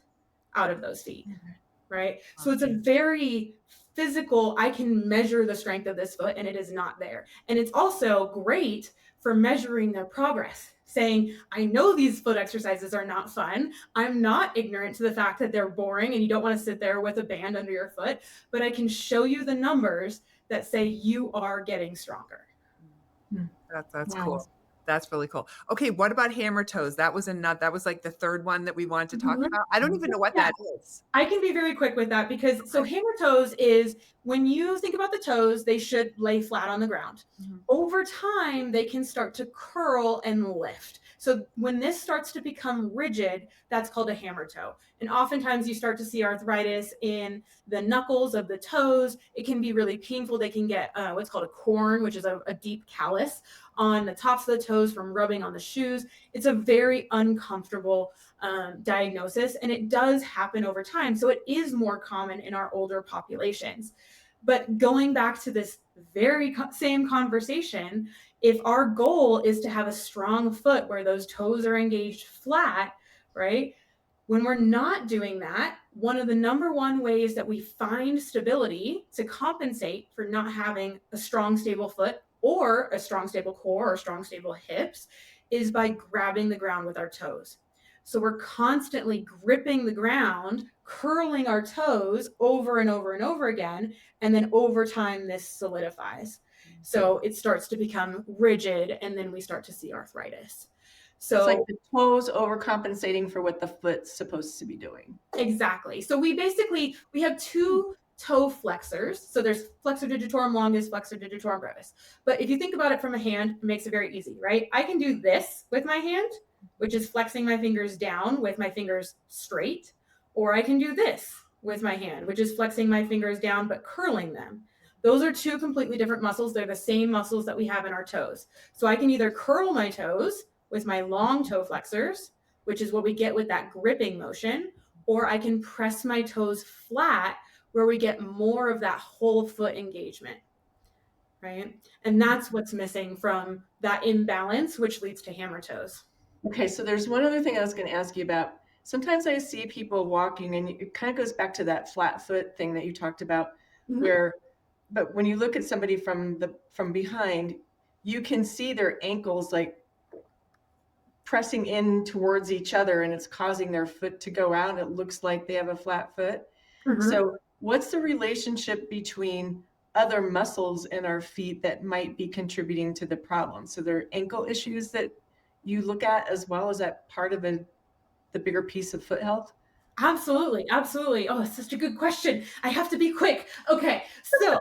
out of those feet, right? So it's a very physical, I can measure the strength of this foot and it is not there. And it's also great for measuring their progress, saying, I know these foot exercises are not fun. I'm not ignorant to the fact that they're boring and you don't want to sit there with a band under your foot, but I can show you the numbers that say you are getting stronger.
That's cool. That's really cool. Okay, what about hammer toes? That was like the third one that we wanted to talk about. I don't even know what that is.
I can be very quick with that because so hammer toes is when you think about the toes, they should lay flat on the ground. Mm-hmm. Over time, they can start to curl and lift. So when this starts to become rigid, that's called a hammer toe. And oftentimes you start to see arthritis in the knuckles of the toes. It can be really painful. They can get what's called a corn, which is a deep callus on the tops of the toes from rubbing on the shoes. It's a very uncomfortable diagnosis, and it does happen over time. So it is more common in our older populations. But going back to this very same conversation, if our goal is to have a strong foot where those toes are engaged flat, right? When we're not doing that, one of the number one ways that we find stability to compensate for not having a strong, stable foot or a strong, stable core or strong, stable hips is by grabbing the ground with our toes. So we're constantly gripping the ground, curling our toes over and over and over again. And then over time, this solidifies. So it starts to become rigid and then we start to see arthritis. So
it's like the toes overcompensating for what the foot's supposed to be doing.
Exactly. So we have two toe flexors. So there's flexor digitorum longus, flexor digitorum brevis. But if you think about it from a hand, it makes it very easy, right? I can do this with my hand, which is flexing my fingers down with my fingers straight, or I can do this with my hand, which is flexing my fingers down but curling them. Those are two completely different muscles. They're the same muscles that we have in our toes. So I can either curl my toes with my long toe flexors, which is what we get with that gripping motion, or I can press my toes flat where we get more of that whole foot engagement, right? And that's what's missing from that imbalance, which leads to hammer toes.
Okay, so there's one other thing I was going to ask you about. Sometimes I see people walking, and it kind of goes back to that flat foot thing that you talked about, mm-hmm. But when you look at somebody from behind, you can see their ankles like pressing in towards each other, and it's causing their foot to go out. It looks like they have a flat foot. Mm-hmm. So what's the relationship between other muscles in our feet that might be contributing to the problem. So there are ankle issues that you look at as well. Is that part of the bigger piece of foot health?
Absolutely. Absolutely. Oh, it's such a good question. I have to be quick. Okay. So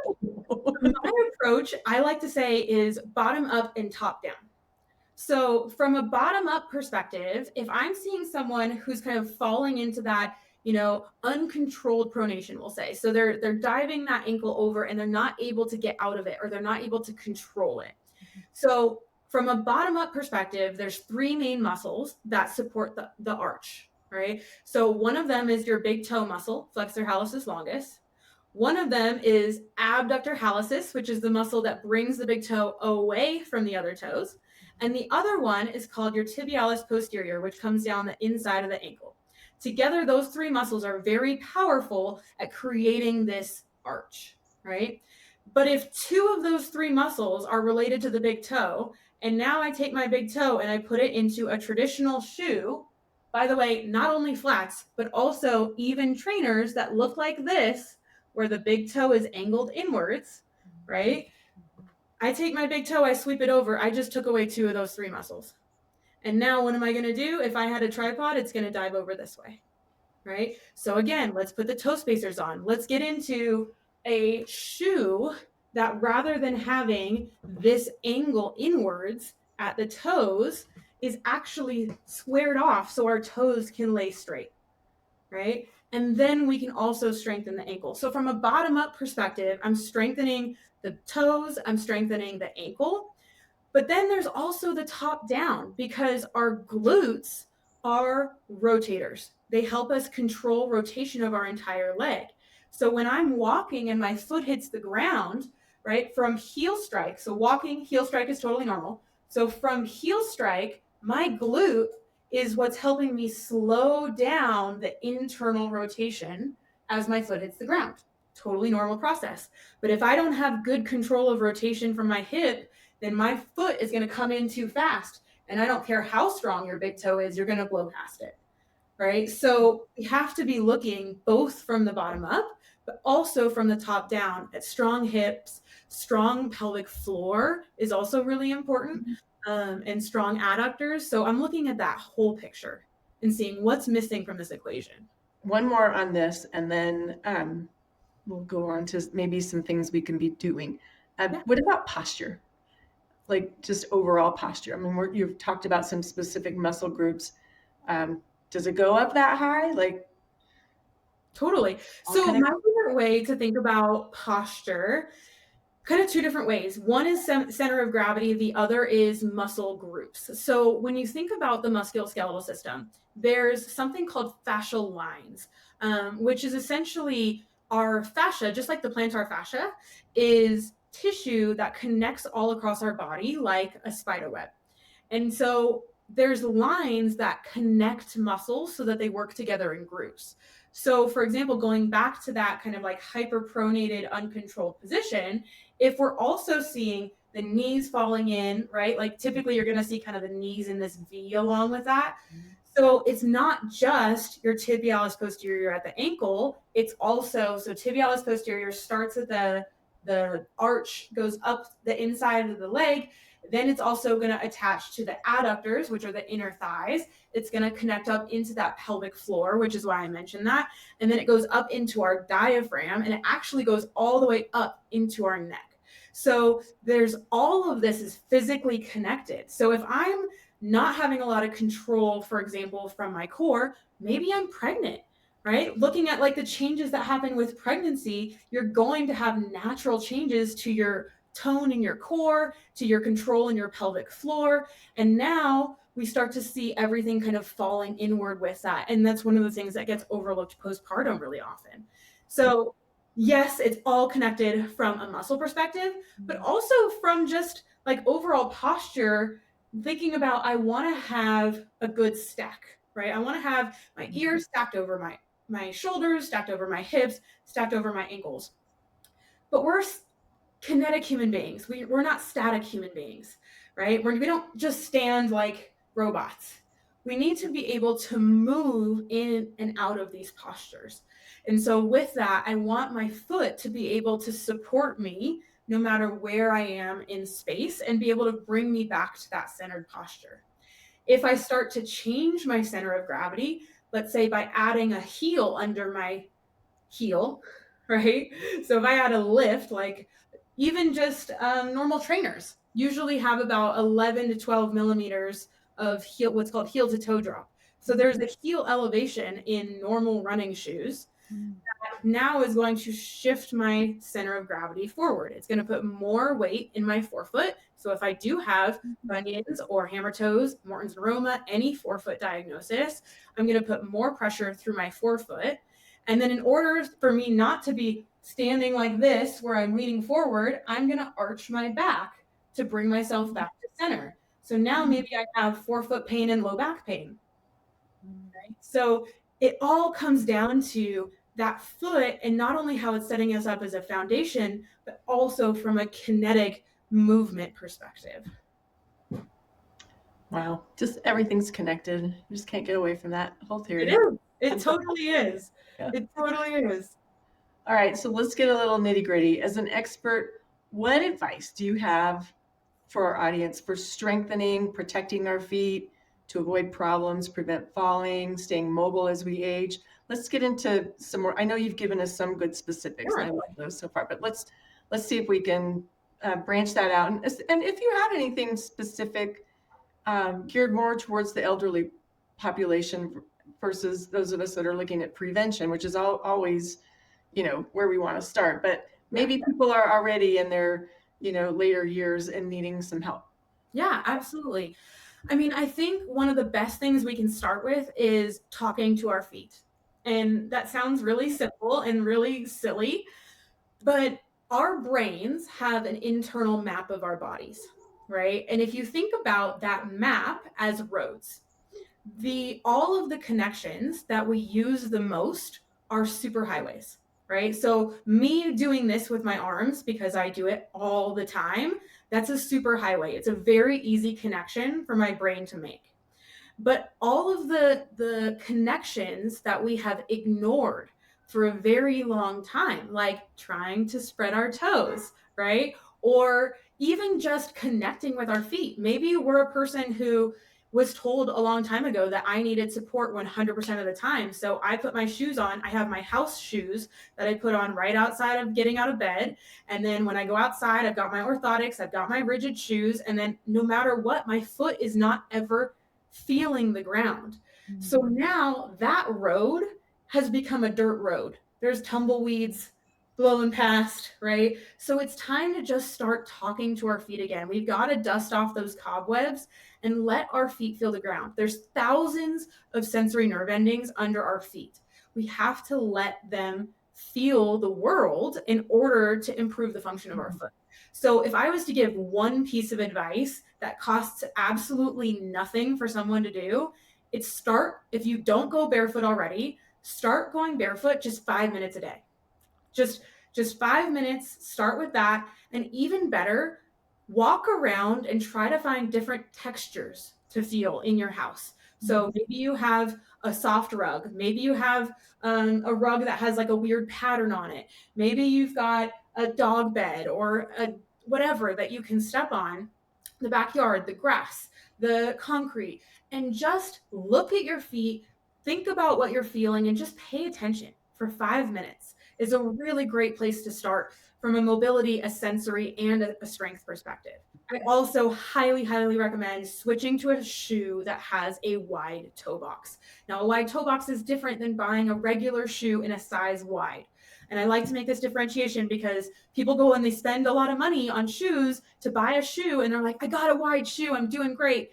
my approach, I like to say, is bottom up and top down. So from a bottom up perspective, if I'm seeing someone who's kind of falling into that, uncontrolled pronation, we'll say, so they're diving that ankle over and they're not able to get out of it, or they're not able to control it. So from a bottom up perspective, there's three main muscles that support the arch, right? So one of them is your big toe muscle, flexor hallucis longus. One of them is abductor hallucis, which is the muscle that brings the big toe away from the other toes. And the other one is called your tibialis posterior, which comes down the inside of the ankle. Together, those three muscles are very powerful at creating this arch, right? But if two of those three muscles are related to the big toe, and now I take my big toe and I put it into a traditional shoe, by the way, not only flats, but also even trainers that look like this, where the big toe is angled inwards, right? I take my big toe, I sweep it over. I just took away two of those three muscles. And now what am I going to do? If I had a tripod, it's going to dive over this way, right? So again, let's put the toe spacers on. Let's get into a shoe that, rather than having this angle inwards at the toes, is actually squared off so our toes can lay straight, right? And then we can also strengthen the ankle. So from a bottom up perspective, I'm strengthening the toes, I'm strengthening the ankle. But then there's also the top down, because our glutes are rotators. They help us control rotation of our entire leg. So when I'm walking and my foot hits the ground, right, from heel strike, so walking, heel strike is totally normal. So from heel strike, my glute is what's helping me slow down the internal rotation as my foot hits the ground. Totally normal process. But if I don't have good control of rotation from my hip, then my foot is going to come in too fast. And I don't care how strong your big toe is, you're going to blow past it, right? So we have to be looking both from the bottom up, but also from the top down at strong hips. Strong pelvic floor is also really important, and strong adductors. So I'm looking at that whole picture and seeing what's missing from this equation.
One more on this, and then we'll go on to maybe some things we can be doing. What about posture? Like just overall posture. I mean, you've talked about some specific muscle groups. Does it go up that high? Like,
totally. So my favorite way to think about posture, kind of two different ways. One is center of gravity. The other is muscle groups. So when you think about the musculoskeletal system, there's something called fascial lines, which is essentially our fascia, just like the plantar fascia, is tissue that connects all across our body like a spider web. And so there's lines that connect muscles so that they work together in groups. So for example, going back to that kind of like hyperpronated, uncontrolled position, if we're also seeing the knees falling in, right? Like typically you're going to see kind of the knees in this V along with that. So it's not just your tibialis posterior at the ankle. It's also, so tibialis posterior starts at the arch, goes up the inside of the leg. Then it's also going to attach to the adductors, which are the inner thighs. It's going to connect up into that pelvic floor, which is why I mentioned that. And then it goes up into our diaphragm, and it actually goes all the way up into our neck. So there's all of this is physically connected. So if I'm not having a lot of control, for example, from my core, maybe I'm pregnant, right? Looking at like the changes that happen with pregnancy, you're going to have natural changes to your tone in your core, to your control in your pelvic floor. And now we start to see everything kind of falling inward with that. And that's one of the things that gets overlooked postpartum really often. So yes, it's all connected from a muscle perspective, but also from just like overall posture, thinking about, I want to have a good stack, right? I want to have my ears stacked over my shoulders, stacked over my hips, stacked over my ankles. But we're kinetic human beings. We're not static human beings, right? We don't just stand like robots. We need to be able to move in and out of these postures. And so with that, I want my foot to be able to support me no matter where I am in space and be able to bring me back to that centered posture. If I start to change my center of gravity, let's say by adding a heel under my heel, right? So if I add a lift, like even just normal trainers usually have about 11 to 12 millimeters of heel, what's called heel to toe drop. So there's a heel elevation in normal running shoes that now is going to shift my center of gravity forward. It's going to put more weight in my forefoot. So if I do have bunions or hammer toes, Morton's neuroma, any forefoot diagnosis, I'm going to put more pressure through my forefoot. And then in order for me not to be standing like this where I'm leaning forward, I'm going to arch my back to bring myself back to center. So now maybe I have forefoot pain and low back pain. Right? So it all comes down to that foot, and not only how it's setting us up as a foundation, but also from a kinetic movement perspective.
Wow. Just everything's connected. You just can't get away from that whole theory.
It is. It totally is.
Yeah.
It totally is.
All right. So let's get a little nitty gritty. As an expert, what advice do you have for our audience for strengthening, protecting our feet to avoid problems, prevent falling, staying mobile as we age? Let's get into some more. I know you've given us some good specifics.
Sure.
And I like those so far, but let's see if we can branch that out. And if you had anything specific geared more towards the elderly population versus those of us that are looking at prevention, which is always, where we want to start. But maybe people are already in their, later years and needing some help.
Yeah, absolutely. I mean, I think one of the best things we can start with is talking to our feet. And that sounds really simple and really silly, but our brains have an internal map of our bodies, right? And if you think about that map as roads, all of the connections that we use the most are superhighways, right? So me doing this with my arms, because I do it all the time, that's a superhighway. It's a very easy connection for my brain to make. But all of the connections that we have ignored for a very long time, like trying to spread our toes, right? Or even just connecting with our feet. Maybe we're a person who was told a long time ago that I needed support 100% of the time. So I put my shoes on. I have my house shoes that I put on right outside of getting out of bed. And then when I go outside, I've got my orthotics, I've got my rigid shoes. And then no matter what, my foot is not ever feeling the ground. So now that road has become a dirt road. There's tumbleweeds blowing past, right? So it's time to just start talking to our feet again. We've got to dust off those cobwebs and let our feet feel the ground. There's thousands of sensory nerve endings under our feet. We have to let them feel the world in order to improve the function of our foot. So if I was to give one piece of advice that costs absolutely nothing for someone to do, it's start, if you don't go barefoot already, start going barefoot just 5 minutes a day. Just 5 minutes, start with that. And even better, walk around and try to find different textures to feel in your house. So maybe you have a soft rug. Maybe you have a rug that has like a weird pattern on it. Maybe you've got a dog bed or whatever that you can step on, the backyard, the grass, the concrete, and just look at your feet, think about what you're feeling, and just pay attention for 5 minutes. Is a really great place to start from a mobility, a sensory, and a strength perspective. I also highly, highly recommend switching to a shoe that has a wide toe box. Now, a wide toe box is different than buying a regular shoe in a size wide. And I like to make this differentiation because people go and they spend a lot of money on shoes to buy a shoe and they're like, I got a wide shoe, I'm doing great.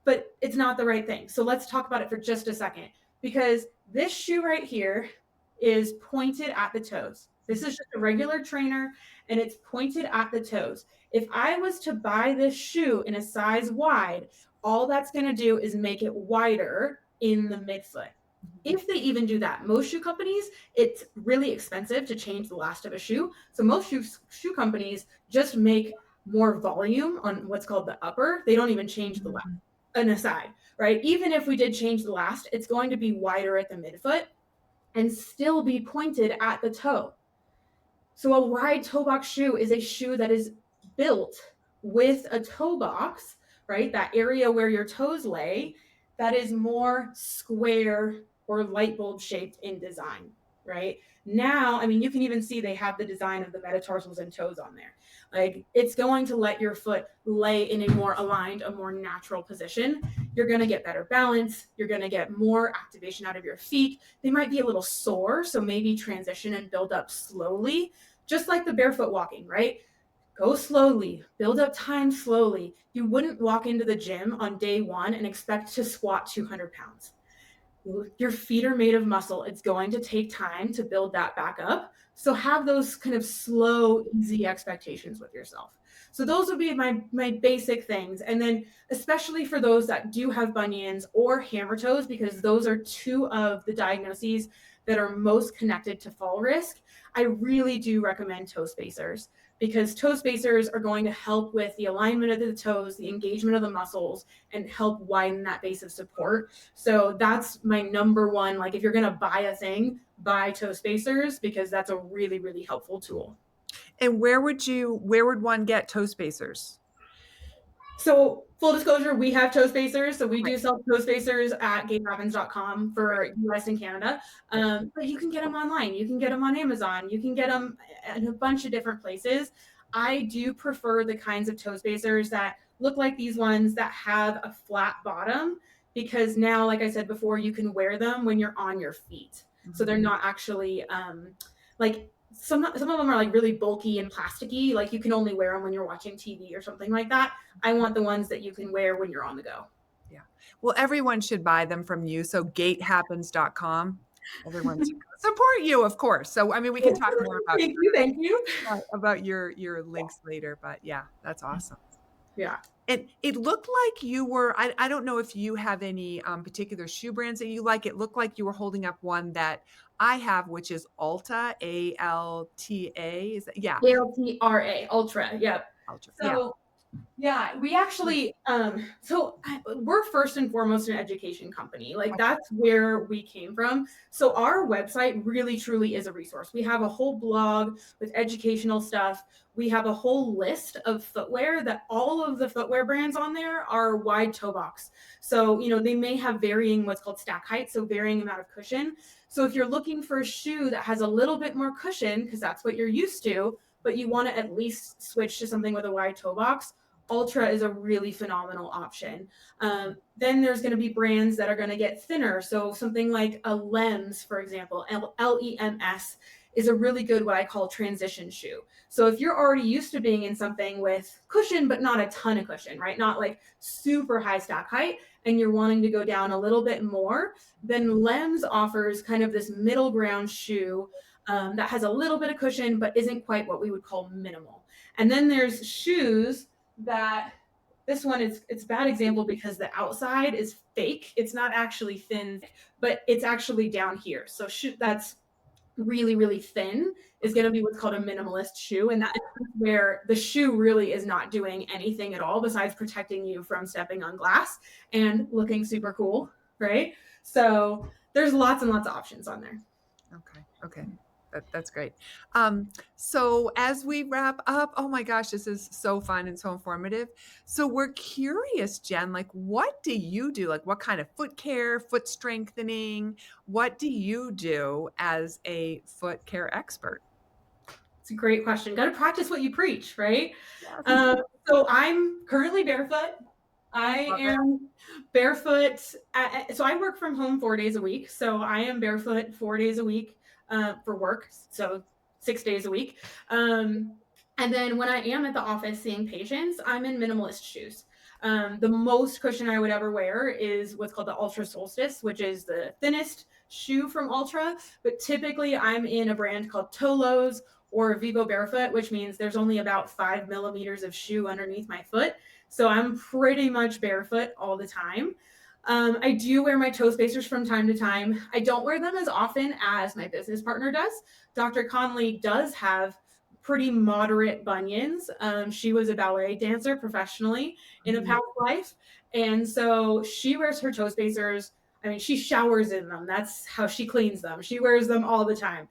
But it's not the right thing. So let's talk about it for just a second, because this shoe right here is pointed at the toes. This is just a regular trainer and it's pointed at the toes. If I was to buy this shoe in a size wide, all that's going to do is make it wider in the midfoot. If they even do that, most shoe companies, it's really expensive to change the last of a shoe. So most shoe companies just make more volume on what's called the upper. They don't even change the last, an aside, right? Even if we did change the last, it's going to be wider at the midfoot. and still be pointed at the toe. So a wide toe box shoe is a shoe that is built with a toe box, right? That area where your toes lay, that is more square or light bulb shaped in design, right? Now, I mean, you can even see they have the design of the metatarsals and toes on there. Like, it's going to let your foot lay in a more aligned, a more natural position. You're going to get better balance. You're going to get more activation out of your feet. They might be a little sore, so maybe transition and build up slowly, just like the barefoot walking, right? Go slowly, build up time slowly. You wouldn't walk into the gym on day one and expect to squat 200 pounds. Your feet are made of muscle. It's going to take time to build that back up. So have those kind of slow, easy expectations with yourself. So those would be my basic things. And then especially for those that do have bunions or hammer toes, because those are two of the diagnoses that are most connected to fall risk, I really do recommend toe spacers, because toe spacers are going to help with the alignment of the toes, the engagement of the muscles, and help widen that base of support. So that's my number one, like if you're going to buy a thing, buy toe spacers, because that's a really, really helpful tool.
And where would one get toe spacers?
So full disclosure, we have toe spacers. So we do sell toe spacers at gaithappens.com for US and Canada. But you can get them online. You can get them on Amazon. You can get them in a bunch of different places. I do prefer the kinds of toe spacers that look like these ones that have a flat bottom, because now, like I said before, you can wear them when you're on your feet. So they're not actually like some of them are like really bulky and plasticky. Like you can only wear them when you're watching TV or something like that. I want the ones that you can wear when you're on the go.
Yeah. Well, everyone should buy them from you. So gaithappens.com. Everyone should support you, of course. So, I mean, we can talk more about
thank you.
About your links later, but yeah, that's awesome.
Yeah.
And it looked like you were, I don't know if you have any particular shoe brands that you like. It looked like you were holding up one that I have, which is Alta, A-L-T-A. Is that, yeah.
A-L-T-R-A, Ultra. Yep.
Ultra.
So yeah, we actually, we're first and foremost an education company. Like that's where we came from. So our website really, truly is a resource. We have a whole blog with educational stuff. We have a whole list of footwear that all of the footwear brands on there are wide toe box. So, they may have varying what's called stack height, so varying amount of cushion. So if you're looking for a shoe that has a little bit more cushion, because that's what you're used to, but you want to at least switch to something with a wide toe box, Ultra is a really phenomenal option. Then there's going to be brands that are going to get thinner. So something like a LEMS, for example, L-E-M-S is a really good, what I call transition shoe. So if you're already used to being in something with cushion, but not a ton of cushion, right? Not like super high stack height, and you're wanting to go down a little bit more, then LEMS offers kind of this middle ground shoe that has a little bit of cushion, but isn't quite what we would call minimal. And then there's shoes that, this one it's a bad example because the outside is fake. It's not actually thin, but it's actually down here. So that's really, really thin is going to be what's called a minimalist shoe. And that is where the shoe really is not doing anything at all besides protecting you from stepping on glass and looking super cool, right? So there's lots and lots of options on there.
Okay. That's great. So as we wrap up, oh my gosh, this is so fun and so informative. So we're curious, Jen, like what do you do? Like what kind of foot care, foot strengthening? What do you do as a foot care expert?
It's a great question. Got to practice what you preach, right? Yeah. So I'm currently barefoot. I am barefoot. So I work from home 4 days a week. So I am barefoot 4 days a week. For work, so 6 days a week. And then when I am at the office seeing patients, I'm in minimalist shoes. The most cushion I would ever wear is what's called the Ultra Solstice, which is the thinnest shoe from Ultra. But typically I'm in a brand called Tolos or Vivo Barefoot, which means there's only about 5 millimeters of shoe underneath my foot. So I'm pretty much barefoot all the time. I do wear my toe spacers from time to time. I don't wear them as often as my business partner does. Dr. Conley does have pretty moderate bunions. She was a ballet dancer professionally in a past life. And so she wears her toe spacers. I mean, she showers in them. That's how she cleans them. She wears them all the time.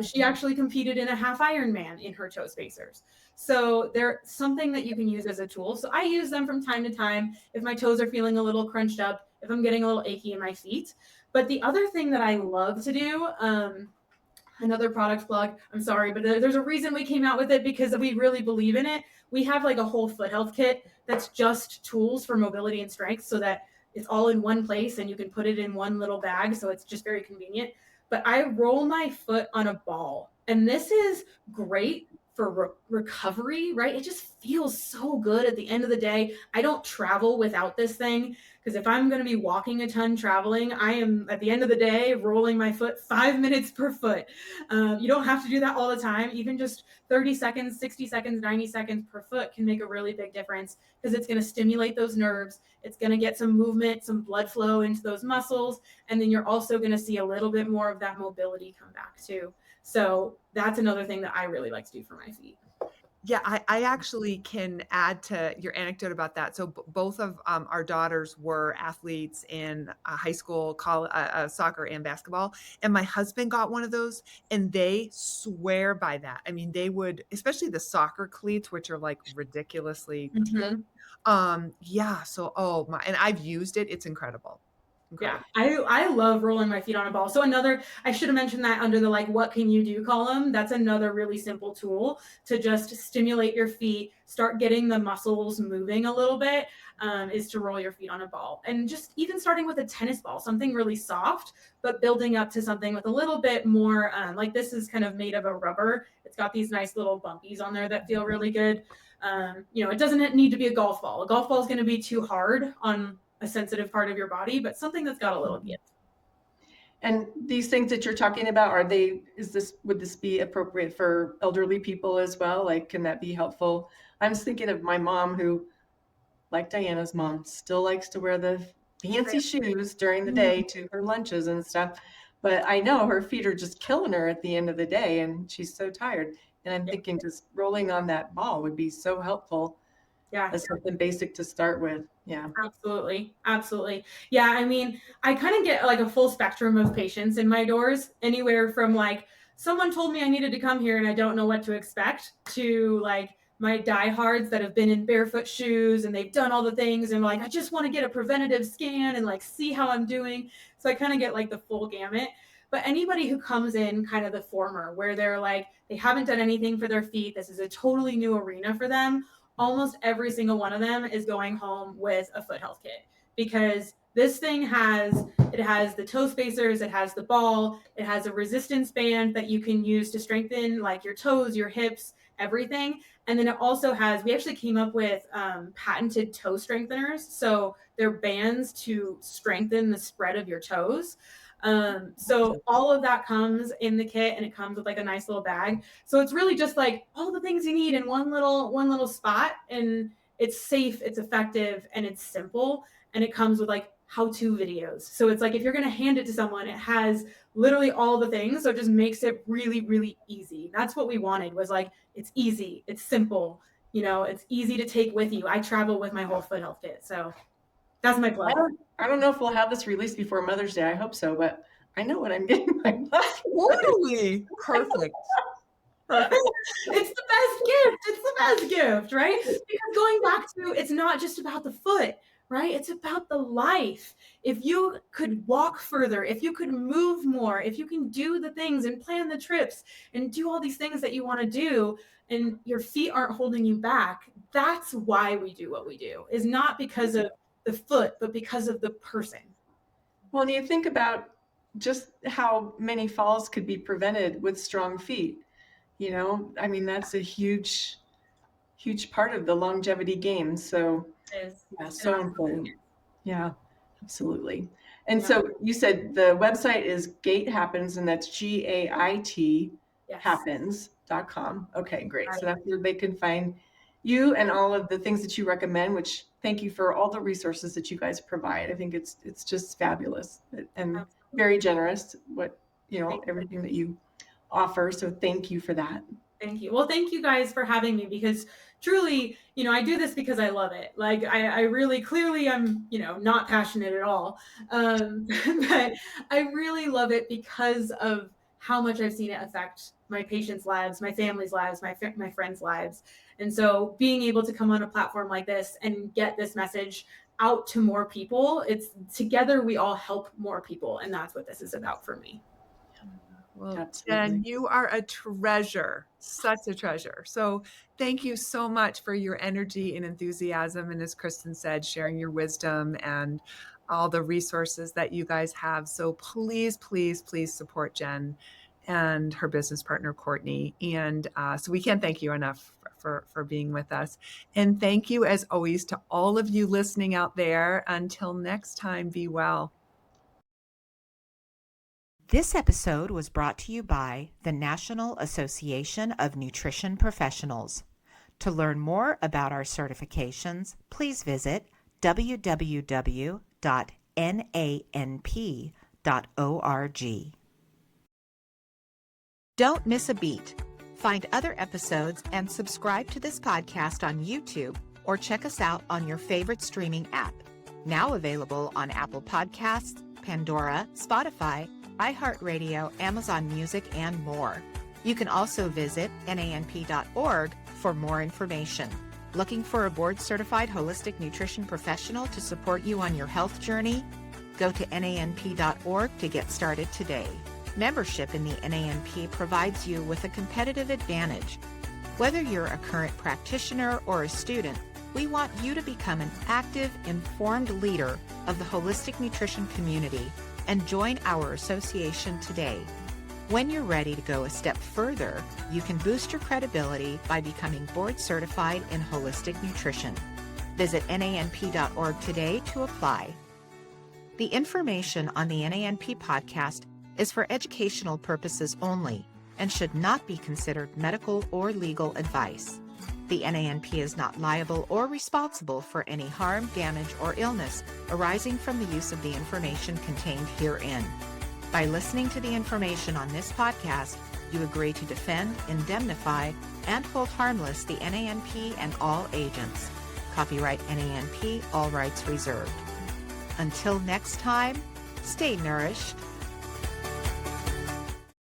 She actually competed in a half Ironman in her toe spacers. So they're something that you can use as a tool. So I use them from time to time if my toes are feeling a little crunched up, if I'm getting a little achy in my feet. But the other thing that I love to do, another product plug, I'm sorry, but there's a reason we came out with it, because we really believe in it. We have like a whole foot health kit that's just tools for mobility and strength, so that it's all in one place and you can put it in one little bag. So it's just very convenient. But I roll my foot on a ball, and this is great for recovery, right? It just feels so good at the end of the day. I don't travel without this thing, because if I'm going to be walking a ton traveling, I am at the end of the day rolling my foot 5 minutes per foot. You don't have to do that all the time. Even just 30 seconds, 60 seconds, 90 seconds per foot can make a really big difference, because it's going to stimulate those nerves. It's going to get some movement, some blood flow into those muscles. And then you're also going to see a little bit more of that mobility come back too. So that's another thing that I really like to do for my feet.
Yeah, I actually can add to your anecdote about that. So both of our daughters were athletes in high school, college, soccer and basketball. And my husband got one of those, and they swear by that. I mean, they would, especially the soccer cleats, which are like ridiculously thin. Yeah. So, oh my, and I've used it. It's incredible.
Yeah, I love rolling my feet on a ball. So I should have mentioned that under the like, what can you do column? That's another really simple tool to just stimulate your feet, start getting the muscles moving a little bit, is to roll your feet on a ball. And just even starting with a tennis ball, something really soft, but building up to something with a little bit more, like this is kind of made of a rubber. It's got these nice little bumpies on there that feel really good. It doesn't need to be a golf ball. A golf ball is going to be too hard on a sensitive part of your body, but something that's got a little give.
And these things that you're talking about, would this be appropriate for elderly people as well? Like, can that be helpful? I'm just thinking of my mom, who, like Diana's mom, still likes to wear the fancy shoes during the day to her lunches and stuff. But I know her feet are just killing her at the end of the day, and she's so tired. And I'm thinking just rolling on that ball would be so helpful.
Yeah.
As something basic to start with. Yeah.
Absolutely. Yeah. I mean, I kind of get like a full spectrum of patients in my doors, anywhere from like, someone told me I needed to come here and I don't know what to expect, to like my diehards that have been in barefoot shoes and they've done all the things and like, I just want to get a preventative scan and like see how I'm doing. So I kind of get like the full gamut. But anybody who comes in kind of the former, where they're like, they haven't done anything for their feet, this is a totally new arena for them, almost every single one of them is going home with a foot health kit, because this thing has the toe spacers, it has the ball, it has a resistance band that you can use to strengthen like your toes, your hips, everything. And then it also has, we actually came up with patented toe strengtheners. So they're bands to strengthen the spread of your toes. So all of that comes in the kit, and it comes with like a nice little bag. So it's really just like all the things you need in one little spot, and it's safe, it's effective, and it's simple. And it comes with like how-to videos. So it's like, if you're going to hand it to someone, it has literally all the things. So it just makes it really, really easy. That's what we wanted, was like, it's easy, it's simple, it's easy to take with you. I travel with my whole foot health kit. So that's my plug.
I don't know if we'll have this released before Mother's Day. I hope so, but I know what I'm getting my mom.
Totally. Perfect.
It's the best gift, right? Because going back to, it's not just about the foot, right? It's about the life. If you could walk further, if you could move more, if you can do the things and plan the trips and do all these things that you want to do, and your feet aren't holding you back, that's why we do what we do. Is not because of the foot, but because of the person.
Well, you think about just how many falls could be prevented with strong feet. I mean, that's a huge part of the longevity game. So so important. Yeah, absolutely. And so you said the website is Gait Happens, and that's GAIT happens.com. Okay, great. So that's where they can find you and all of the things that you recommend, which thank you for all the resources that you guys provide. I think it's just fabulous and very generous, everything that you offer. So thank you for that.
Thank you. Well, thank you guys for having me, because truly, I do this because I love it. Like I really clearly I'm, not passionate at all. But I really love it because of how much I've seen it affect my patients' lives, my family's lives, my friends' lives. And so being able to come on a platform like this and get this message out to more people, it's together we all help more people. And that's what this is about for me.
Well,
Absolutely.
Jen, you are a treasure, such a treasure. So thank you so much for your energy and enthusiasm. And as Kristen said, sharing your wisdom and all the resources that you guys have. So please, please, please support Jen and her business partner, Courtney. And so we can't thank you enough for being with us. And thank you, as always, to all of you listening out there. Until next time, be well.
This episode was brought to you by the National Association of Nutrition Professionals. To learn more about our certifications, please visit www.nanp.org. Don't miss a beat. Find other episodes and subscribe to this podcast on YouTube, or check us out on your favorite streaming app. Now available on Apple Podcasts, Pandora, Spotify, iHeartRadio, Amazon Music, and more. You can also visit nanp.org for more information. Looking for a board-certified holistic nutrition professional to support you on your health journey? Go to nanp.org to get started today. Membership in the NANP provides you with a competitive advantage. Whether you're a current practitioner or a student, we want you to become an active, informed leader of the holistic nutrition community and join our association today. When you're ready to go a step further, you can boost your credibility by becoming board certified in holistic nutrition. Visit nanp.org today to apply. The information on the NANP podcast is for educational purposes only and should not be considered medical or legal advice. The NANP is not liable or responsible for any harm, damage, or illness arising from the use of the information contained herein. By listening to the information on this podcast, you agree to defend, indemnify, and hold harmless the NANP and all agents. Copyright NANP, all rights reserved. Until next time, stay nourished.